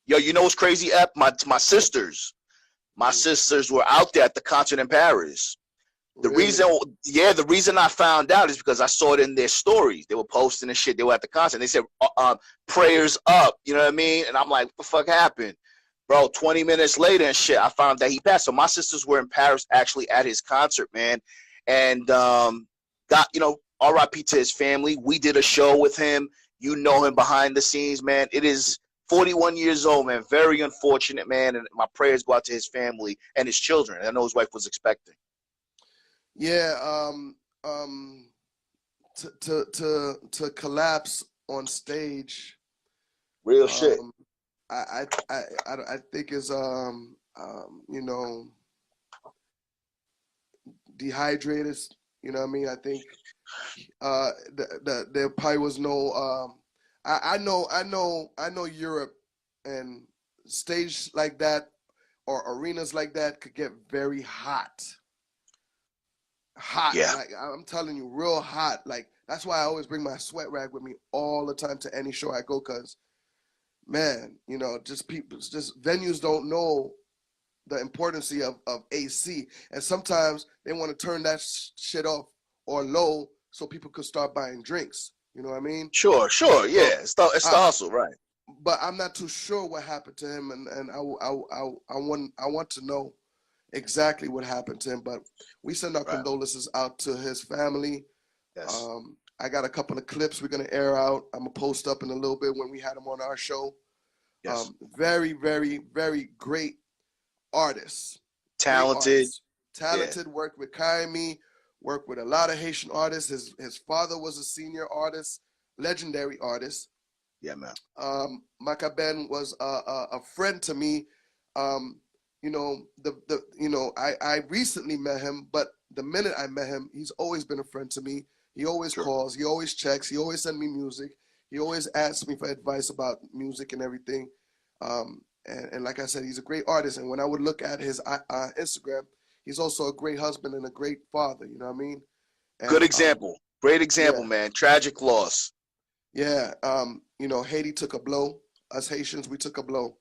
Yo, you know what's crazy, Ep? My sisters were out there at the concert in Paris. The reason I found out is because I saw it in their stories. They were posting and shit. They were at the concert. They said, prayers up. You know what I mean? And I'm like, what the fuck happened? Bro, 20 minutes later and shit, I found that he passed. So my sisters were in Paris actually at his concert, man. And got, R.I.P. to his family. We did a show with him. You know him behind the scenes, man. It is 41 years old, man. Very unfortunate, man. And my prayers go out to his family and his children. I know his wife was expecting. Yeah. To collapse on stage. Real shit. I think is dehydrated. You know what I mean? I think there probably was no. I know Europe and stage like that or arenas like that could get very hot. Yeah. Like I'm telling you, real hot. Like that's why I always bring my sweat rag with me all the time to any show I go, cause man, just venues don't know the importance of AC, and sometimes they want to turn that shit off or low so people could start buying drinks. You know what I mean? Sure, yeah. It's the hustle, right? But I'm not too sure what happened to him, and I want to know exactly what happened to him. But we send our condolences out to his family. Yes. I got a couple of clips we're gonna air out. I'm gonna post up in a little bit when we had him on our show. Yes. Very, very, very great artist. Talented. Yeah. Worked with Kaimi, worked with a lot of Haitian artists. His father was a senior artist, legendary artist. Yeah, man. Micah Ben was a friend to me. I recently met him, but the minute I met him, he's always been a friend to me. He always calls. He always checks. He always sends me music. He always asks me for advice about music and everything. And like I said, he's a great artist. And when I would look at his Instagram, he's also a great husband and a great father. You know what I mean? And, Good example. Great example, yeah. man. Tragic loss. Yeah. You know, Haiti took a blow. Us Haitians, we took a blow.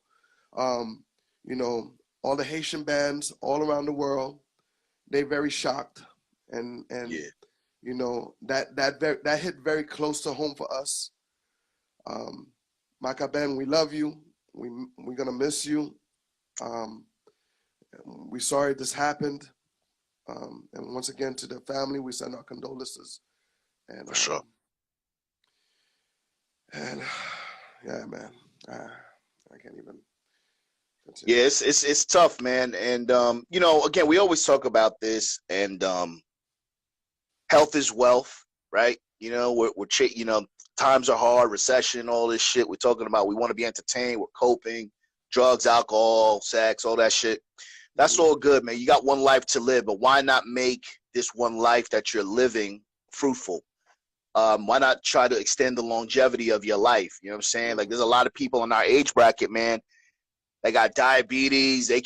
You know, all the Haitian bands all around the world, they very shocked. And you know, that hit very close to home for us. Maka Ben, we love you. We're gonna miss you. We're sorry this happened. And once again, to the family, we send our condolences. And For sure. And yeah, man, I can't even continue. Yeah, it's tough, man. And you know, again, we always talk about this, and health is wealth, right? You know, you know, times are hard, recession, all this shit. We're talking about we want to be entertained, we're coping, drugs, alcohol, sex, all that shit. That's all good, man. You got one life to live, but why not make this one life that you're living fruitful? Why not try to extend the longevity of your life? You know what I'm saying? Like, there's a lot of people in our age bracket, man. They got diabetes. They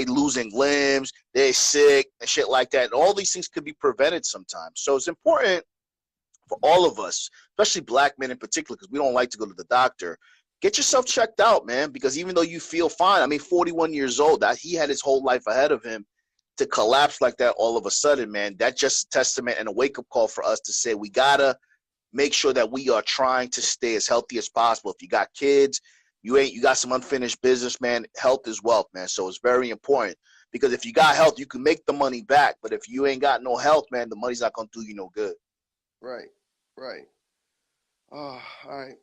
losing limbs. They're sick and shit like that. And all these things could be prevented sometimes. So it's important for all of us, especially black men in particular, because we don't like to go to the doctor. Get yourself checked out, man, because even though you feel fine, I mean, 41 years old, that he had his whole life ahead of him, to collapse like that all of a sudden, man, that's just a testament and a wake-up call for us to say we gotta make sure that we are trying to stay as healthy as possible. If you got kids, you got some unfinished business, man. Health is wealth, man. So it's very important, because if you got health, you can make the money back. But if you ain't got no health, man, the money's not gonna do you no good. Right. All right.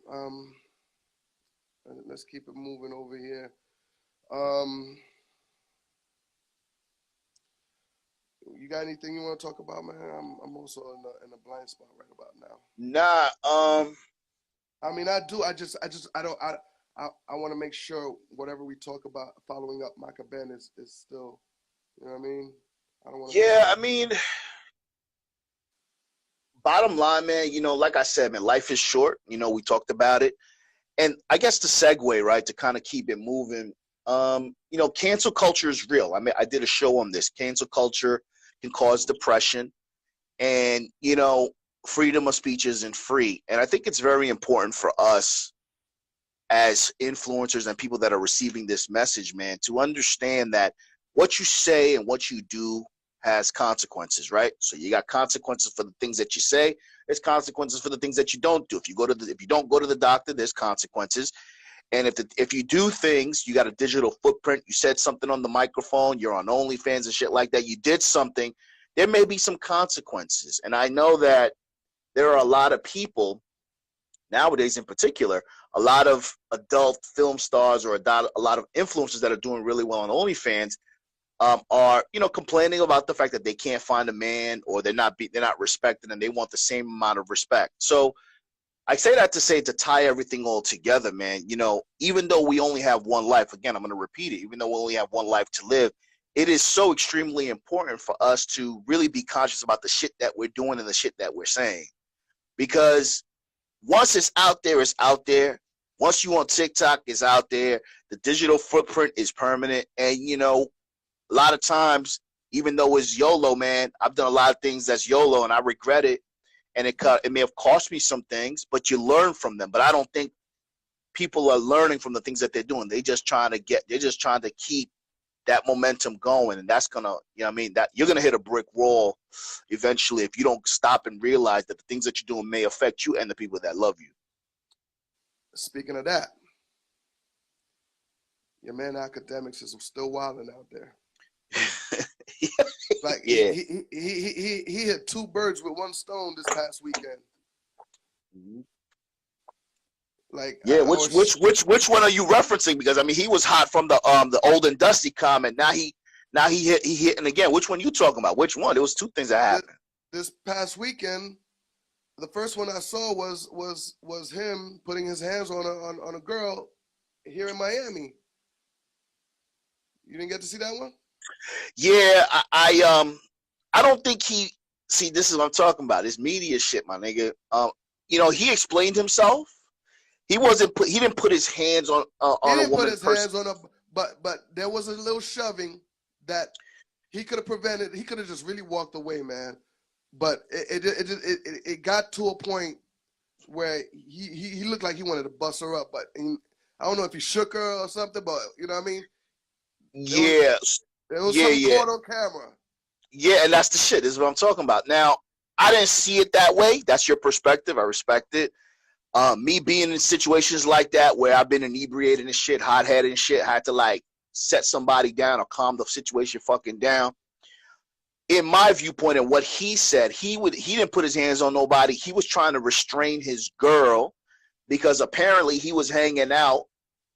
Let's keep it moving over here. You got anything you want to talk about, man? I'm also in a blind spot right about now. Nah. I mean, I do. I want to make sure whatever we talk about following up Micah Ben is still, you know what I mean? I don't want to. Yeah, I mean, bottom line, man, you know, like I said, man, life is short. You know, we talked about it. And I guess the segue, right, to kind of keep it moving, you know, cancel culture is real. I mean, I did a show on this. Cancel culture can cause depression, and, you know, freedom of speech isn't free. And I think it's very important for us as influencers and people that are receiving this message, man, to understand that what you say and what you do has consequences, right? So you got consequences for the things that you say. There's consequences for the things that you don't do. If you don't go to the doctor, there's consequences. And if you do things, you got a digital footprint. You said something on the microphone. You're on OnlyFans and shit like that. You did something. There may be some consequences. And I know that there are a lot of people nowadays, in particular, a lot of adult film stars or a lot of influencers that are doing really well on OnlyFans are, you know, complaining about the fact that they can't find a man, or they're not respected, and they want the same amount of respect. So I say that to say, to tie everything all together, man, you know, even though we only have one life, again, I'm going to repeat it, even though we only have one life to live, it is so extremely important for us to really be conscious about the shit that we're doing and the shit that we're saying. Because once it's out there, it's out there. Once you on TikTok, it's out there. The digital footprint is permanent. And, you know, a lot of times, even though it's YOLO, man, I've done a lot of things that's YOLO and I regret it. And it may have cost me some things, but you learn from them. But I don't think people are learning from the things that they're doing. They're just trying to keep that momentum going. And that's going to, you know what I mean, that you're going to hit a brick wall eventually if you don't stop and realize that the things that you're doing may affect you and the people that love you. Speaking of that, your man Academics is still wilding out there. Like, yeah, he hit two birds with one stone this past weekend. Like, yeah, which one are you referencing? Because I mean, he was hot from the old and dusty comment. Now he hit, and again, which one you talking about? Which one? There was two things that happened this past weekend. The first one I saw was him putting his hands on a girl here in Miami. You didn't get to see that one? Yeah, I don't think he See, this is what I'm talking about. This media shit, my nigga. You know, he explained himself. He didn't put his hands on a woman. He didn't put his hands on but there was a little shoving that he could have prevented. He could have just really walked away, man. But it got to a point where he looked like he wanted to bust her up. But I don't know if he shook her or something. But you know what I mean? There was something caught on camera. Yeah, and that's the shit. This is what I'm talking about. Now, I didn't see it that way. That's your perspective. I respect it. Me being in situations like that where I've been inebriated and shit, hot-headed and shit, I had to like set somebody down or calm the situation fucking down. In my viewpoint and what he said, he didn't put his hands on nobody. He was trying to restrain his girl because apparently he was hanging out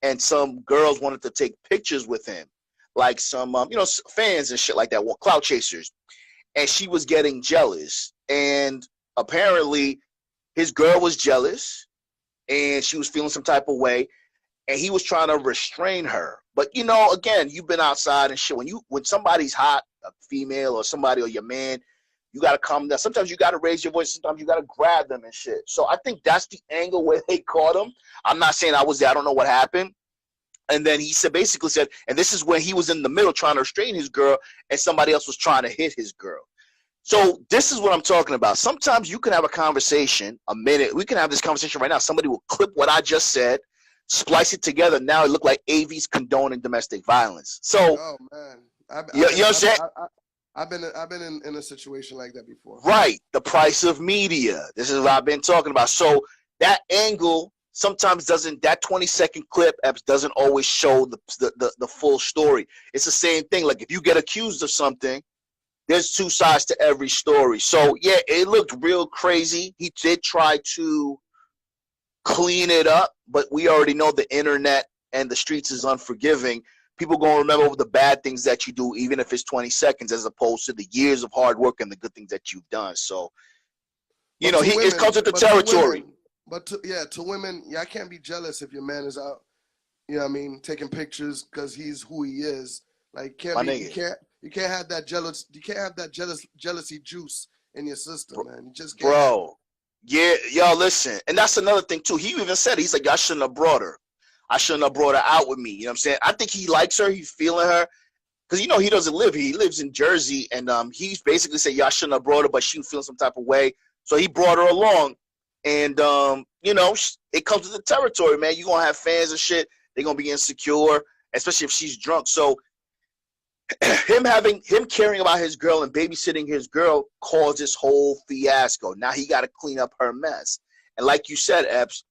and some girls wanted to take pictures with him. Like some, fans and shit like that, clout chasers. And she was getting jealous. And apparently his girl was jealous and she was feeling some type of way. And he was trying to restrain her. But, again, you've been outside and shit. When somebody's hot, a female or somebody or your man, you got to calm down. Sometimes you got to raise your voice. Sometimes you got to grab them and shit. So I think that's the angle where they caught him. I'm not saying I was there. I don't know what happened. And then he basically said, and this is when he was in the middle trying to restrain his girl and somebody else was trying to hit his girl. So this is what I'm talking about. Sometimes you can have a conversation, a minute. We can have this conversation right now. Somebody will clip what I just said, splice it together. Now it look like AV's condoning domestic violence. So, oh man, you know what I'm saying? I've been in a situation like that before. Right. The price of media. This is what I've been talking about. So that angle sometimes that 20-second clip Epps doesn't always show the full story. It's the same thing. Like if you get accused of something, there's two sides to every story. So yeah, it looked real crazy. He did try to clean it up, but we already know the internet and the streets is unforgiving. People gonna remember the bad things that you do, even if it's 20 seconds, as opposed to the years of hard work and the good things that you've done. So, it comes with the territory. To women, I can't be jealous if your man is out, taking pictures because he's who he is. Like, you can't have that jealousy juice in your system, man. You just can't. Bro, yeah, y'all listen, and that's another thing too. He even said he's like, I shouldn't have brought her. I shouldn't have brought her out with me. You know what I'm saying? I think he likes her. He's feeling her. Because, he doesn't live here. He lives in Jersey. And he's basically said, I shouldn't have brought her, but she was feeling some type of way. So he brought her along. And, it comes with the territory, man. You're going to have fans and shit. They're going to be insecure, especially if she's drunk. So him caring about his girl and babysitting his girl caused this whole fiasco. Now he got to clean up her mess. And like you said, Epps,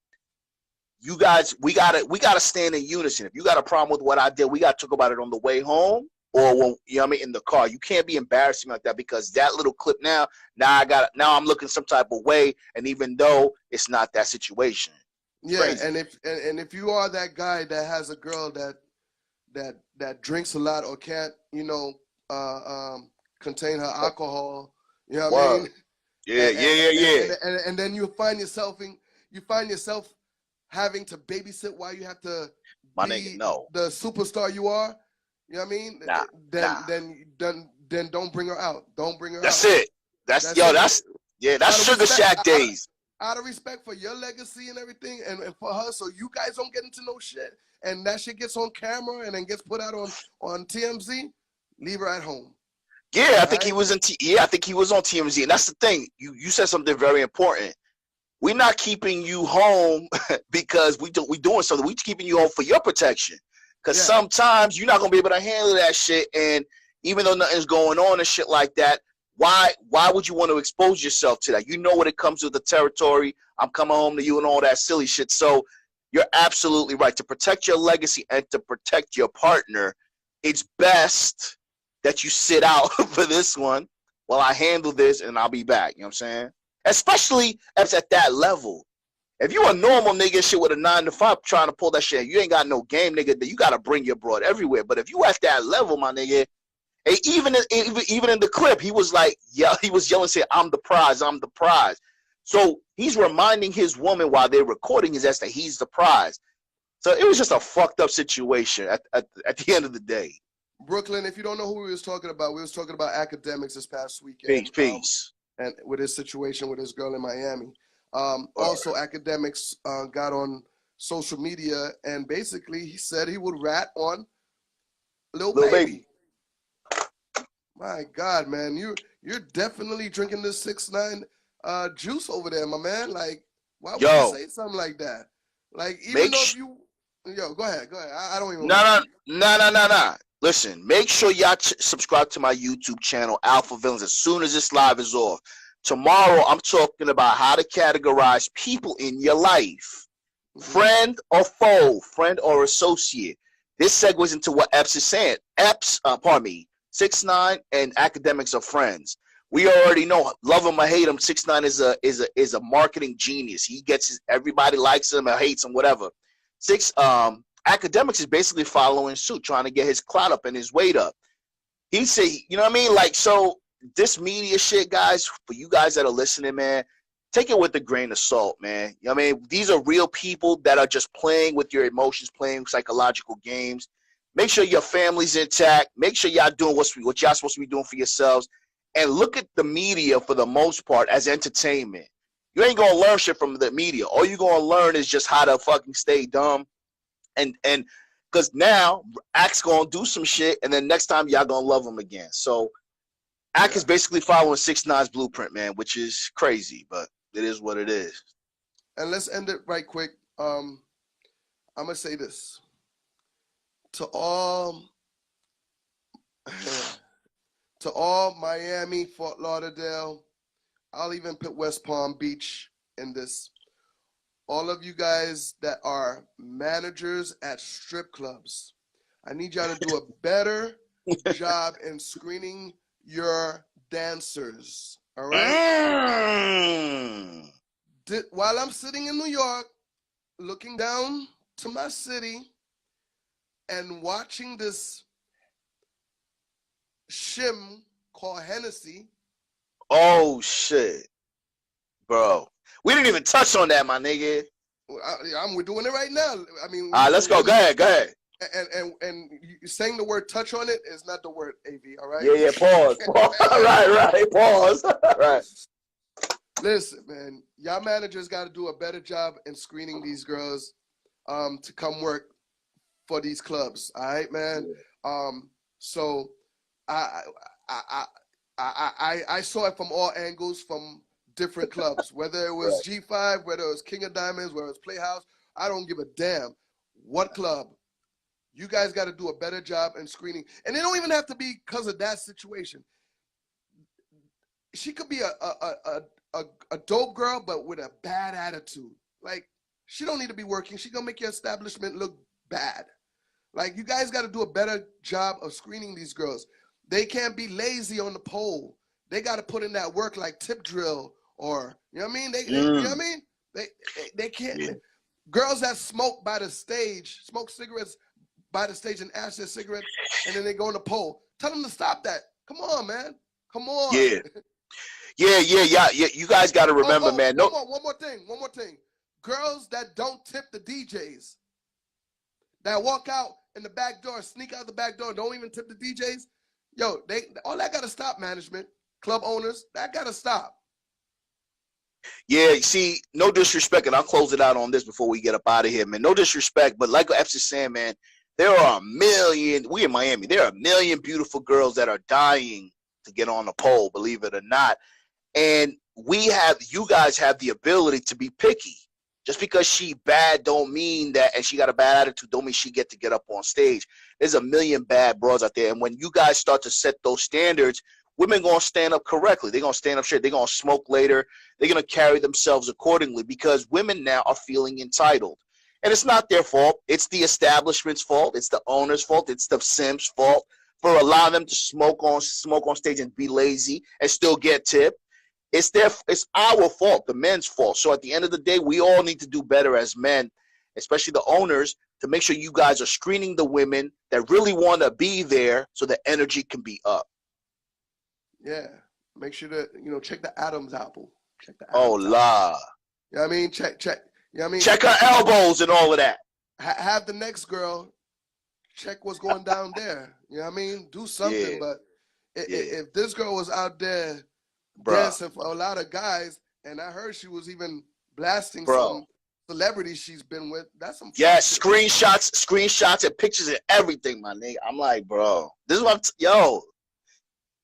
you guys, we gotta stand in unison. If you got a problem with what I did, we gotta talk about it on the way home or when in the car. You can't be embarrassing like that because that little clip now I'm looking some type of way, and even though it's not that situation. Yeah, crazy. and if you are that guy that has a girl that drinks a lot or can't, contain her alcohol, you know what I mean? Yeah. And then you find yourself having to babysit while you have to be the superstar you are, you know what I mean? Then don't bring her out. Don't bring her That's out. It. That's Sugar Shack days. Out of respect for your legacy and everything and for her, so you guys don't get into no shit and that shit gets on camera and then gets put out on TMZ, leave her at home. Yeah, I think he was on TMZ, and that's the thing. You said something very important. We're not keeping you home because we doing something. We're keeping you home for your protection. Because sometimes you're not gonna be able to handle that shit. And even though nothing's going on and shit like that, why would you want to expose yourself to that? You know what it comes with the territory. I'm coming home to you and all that silly shit. So you're absolutely right. To protect your legacy and to protect your partner, it's best that you sit out for this one while I handle this and I'll be back. You know what I'm saying? Especially at that level. If you a normal nigga shit with a 9-to-5 trying to pull that shit, you ain't got no game, nigga, that you gotta bring your broad everywhere. But if you at that level, my nigga, even in the clip, he was like, he was yelling, saying, I'm the prize, I'm the prize. So he's reminding his woman while they're recording his ass that he's the prize. So it was just a fucked up situation at the end of the day. Brooklyn, if you don't know who we was talking about academics this past weekend. Peace. and with his situation with his girl in Miami. Also, Academics got on social media and basically he said he would rat on Lil Baby. My God, man, you're definitely drinking this 6ix9ine juice over there, my man. Like, why would you say something like that? Like, even though if you, go ahead. I don't even. No. Listen, make sure y'all subscribe to my YouTube channel, Alpha Villains, as soon as this live is off. Tomorrow, I'm talking about how to categorize people in your life. Friend or foe, friend or associate. This segues into what Epps is saying. 6ix9ine and Academics are friends. We already know, love him or hate him, 6ix9ine is a marketing genius. He gets everybody likes him or hates him, whatever. Academics is basically following suit, trying to get his clout up and his weight up. He said, you know what I mean? Like, so this media shit, guys, for you guys that are listening, man, take it with a grain of salt, man. You know what I mean? These are real people that are just playing with your emotions, playing psychological games. Make sure your family's intact. Make sure y'all doing what y'all supposed to be doing for yourselves. And look at the media for the most part as entertainment. You ain't gonna learn shit from the media. All you're gonna learn is just how to fucking stay dumb. And because now Act's gonna do some shit, and then next time y'all gonna love him again. So Act is basically following 6ix9ine's blueprint, man, which is crazy, but it is what it is. And let's end it right quick. I'm gonna say this to all Miami, Fort Lauderdale. I'll even put West Palm Beach in this. All of you guys that are managers at strip clubs, I need y'all to do a better job in screening your dancers. All right? While I'm sitting in New York, looking down to my city and watching this shim called Hennessy. Oh, shit. Bro. We didn't even touch on that, my nigga. We're doing it right now. I mean, let's go. Go ahead. And you saying the word touch on it is not the word AV, all right? Yeah, pause. right, pause. Right. Listen, man, y'all managers got to do a better job in screening these girls to come work for these clubs, all right, man? So I saw it from all angles, from different clubs, whether it was G5, whether it was King of Diamonds, whether it was Playhouse. I don't give a damn what club. You guys got to do a better job in screening. And it don't even have to be because of that situation. She could be a dope girl, but with a bad attitude. Like, she don't need to be working. She gonna make your establishment look bad. Like, you guys got to do a better job of screening these girls. They can't be lazy on the pole. They got to put in that work like tip drill, or, you know what I mean? You know what I mean? They can't. Yeah. Girls that smoke by the stage, smoke cigarettes by the stage and ash their cigarettes, and then they go on the pole. Tell them to stop that. Come on, man. Come on. Yeah. You guys got to remember, man. One more thing. Girls that don't tip the DJs, that walk out in the back door, sneak out the back door, don't even tip the DJs. Yo, all that got to stop, management, club owners. That got to stop. Yeah, see, no disrespect, and I'll close it out on this before we get up out of here, man. No disrespect, but like Epps is saying, man, there are we in Miami, there are a million beautiful girls that are dying to get on the pole, believe it or not. And you guys have the ability to be picky. Just because she bad don't mean that, and she got a bad attitude don't mean she get up on stage. There's a million bad bros out there, and when you guys start to set those standards, women gonna stand up correctly. They're gonna stand up straight. They're gonna smoke later. They're gonna carry themselves accordingly, because women now are feeling entitled. And it's not their fault. It's the establishment's fault. It's the owner's fault. It's the Simps' fault for allowing them to smoke on stage and be lazy and still get tipped. It's our fault, the men's fault. So at the end of the day, we all need to do better as men, especially the owners, to make sure you guys are screening the women that really want to be there so the energy can be up. Yeah. Make sure to, check the Adam's apple. Check the Adam's apple. You know what I mean? Check. You know what I mean? Check her elbows and all of that. Have the next girl check what's going down there. You know what I mean? Do something. Yeah. But if this girl was out there dancing for a lot of guys. And I heard she was even blasting Bro. some celebrities she's been with. That's some Yes, screenshots and pictures and everything, my nigga. I'm like, bro, this is what yo,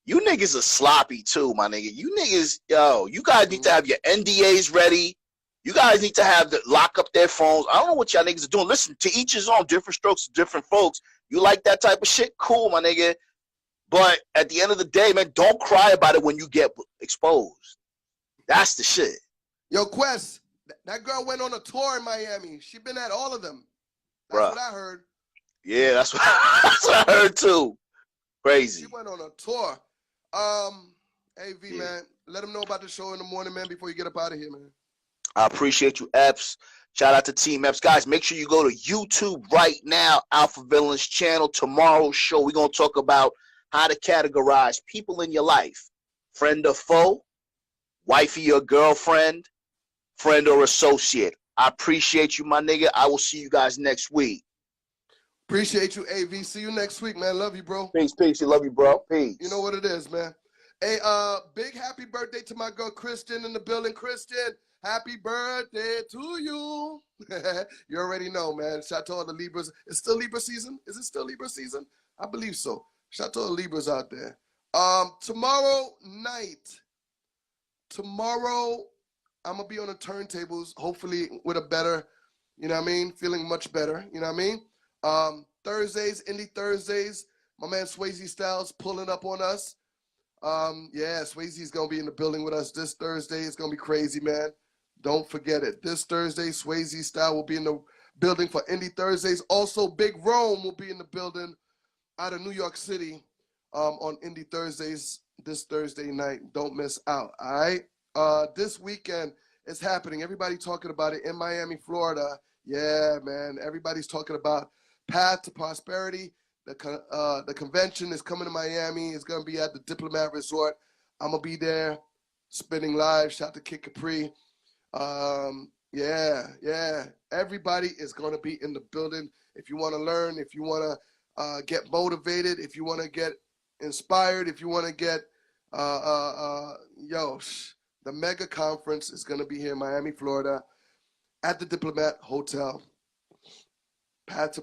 you niggas are sloppy too, my nigga. You niggas, yo, you guys need to have your NDAs ready. You guys need to have the lock up their phones. I don't know what y'all niggas are doing. Listen, to each his own, different strokes, different folks. You like that type of shit? Cool, my nigga. But at the end of the day, man, don't cry about it when you get exposed. That's the shit. Yo, Quest, that girl went on a tour in Miami. She been at all of them. That's Bruh. what I heard. Yeah, that's what I heard too. Crazy. She went on a tour. Hey, V, man, let them know about the show in the morning, man, before you get up out of here, man. I appreciate you, Epps. Shout out to Team Epps. Guys, make sure you go to YouTube right now, Alpha Villains channel. Tomorrow's show, we're going to talk about how to categorize people in your life. Friend or foe, wifey or girlfriend, friend or associate. I appreciate you, my nigga. I will see you guys next week. Appreciate you, AV. See you next week, man. Love you, bro. Peace, peace. You love you, bro. Peace. You know what it is, man. Hey, big happy birthday to my girl Kristen in the building. Kristen, happy birthday to you. You already know, man. Shout out to all the Libras. It's still Libra season? Is it still Libra season? I believe so. Shout out to all the Libras out there. Tomorrow night, I'm going to be on the turntables, hopefully with a better, you know what I mean, feeling much better, you know what I mean? Thursdays, Indie Thursdays, my man Swayze Styles pulling up on us. Yeah, Swayze's going to be in the building with us this Thursday. It's going to be crazy, man. Don't forget it. This Thursday, Swayze Style will be in the building for Indie Thursdays. Also, Big Rome will be in the building out of New York City on Indie Thursdays this Thursday night. Don't miss out, all right? This weekend is happening. Everybody talking about it in Miami, Florida. Yeah, man. Everybody's talking about Path to Prosperity. The convention is coming to Miami. It's going to be at the Diplomat Resort. I'm going to be there spinning live. Shout out to Kid Capri. Yeah. Everybody is going to be in the building. If you want to learn, if you want to get motivated, if you want to get inspired, if you want to get, the mega conference is going to be here in Miami, Florida at the Diplomat Hotel. Path to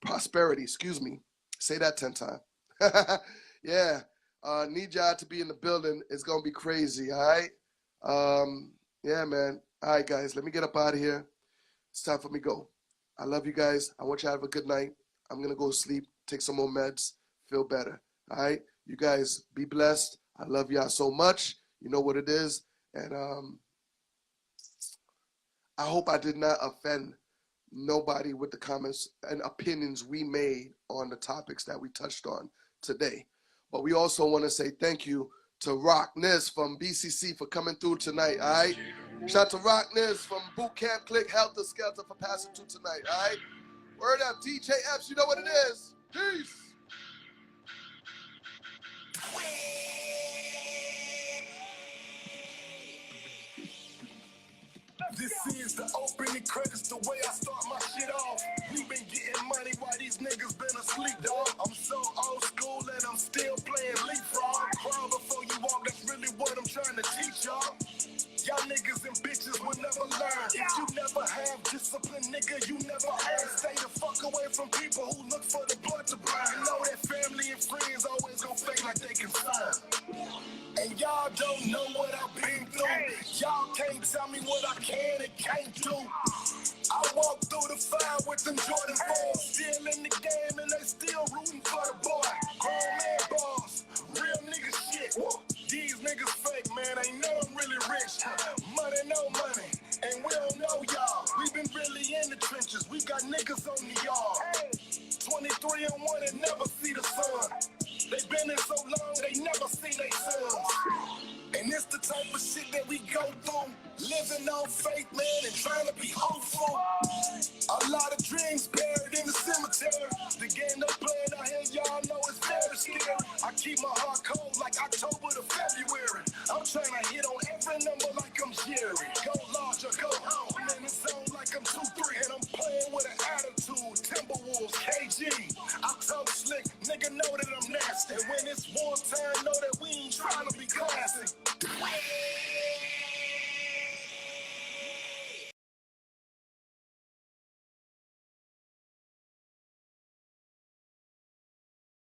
Prosperity, excuse me. Say that 10 times. Yeah. Need y'all to be in the building. It's going to be crazy, all right? Yeah, man. All right, guys, let me get up out of here. It's time for me to go. I love you guys. I want you to have a good night. I'm going to go sleep, take some more meds, feel better, all right? You guys be blessed. I love y'all so much. You know what it is. And I hope I did not offend nobody with the comments and opinions we made on the topics that we touched on today. But we also want to say thank you to Rockness from BCC for coming through tonight, all right? Shout out to Rockness from Boot Camp Click, Helter Skelter for passing through tonight, all right? Word up, DJ Epps, you know what it is. Peace. This is the opening credits, the way I start my shit off. We been getting money while these niggas been asleep, dog. I'm so old school and I'm still playing leapfrog. Crawl before you walk, that's really what I'm trying to teach y'all. Y'all niggas and bitches will never learn. If you never have discipline, nigga, you never earn. Stay the fuck away from people who look for the blood to burn. You know that family and friends always gon' fake like they concerned. And y'all don't know what I've been through. Y'all can't tell me what I can and can't do. I walk through the fire with them Jordan 4s. Still in the game and they still rooting for the boy. Grown man boss, real nigga shit. These niggas fake, man, ain't no I'm really rich. Money, no money, and we don't know y'all. We been really in the trenches, we got niggas on the yard. 23 and 1 and never see the sun. They been in so long, they never see they sons. And it's the type of shit that we go through. Living on faith, man, and trying to be hopeful. A lot of dreams buried in the cemetery. The game they playing out here, y'all know it's very scary. I keep my heart cold like October to February. I'm trying to hit on every number like I'm Jerry. Go large or go home, in the zone like I'm 2-3. And I'm playing with an attitude.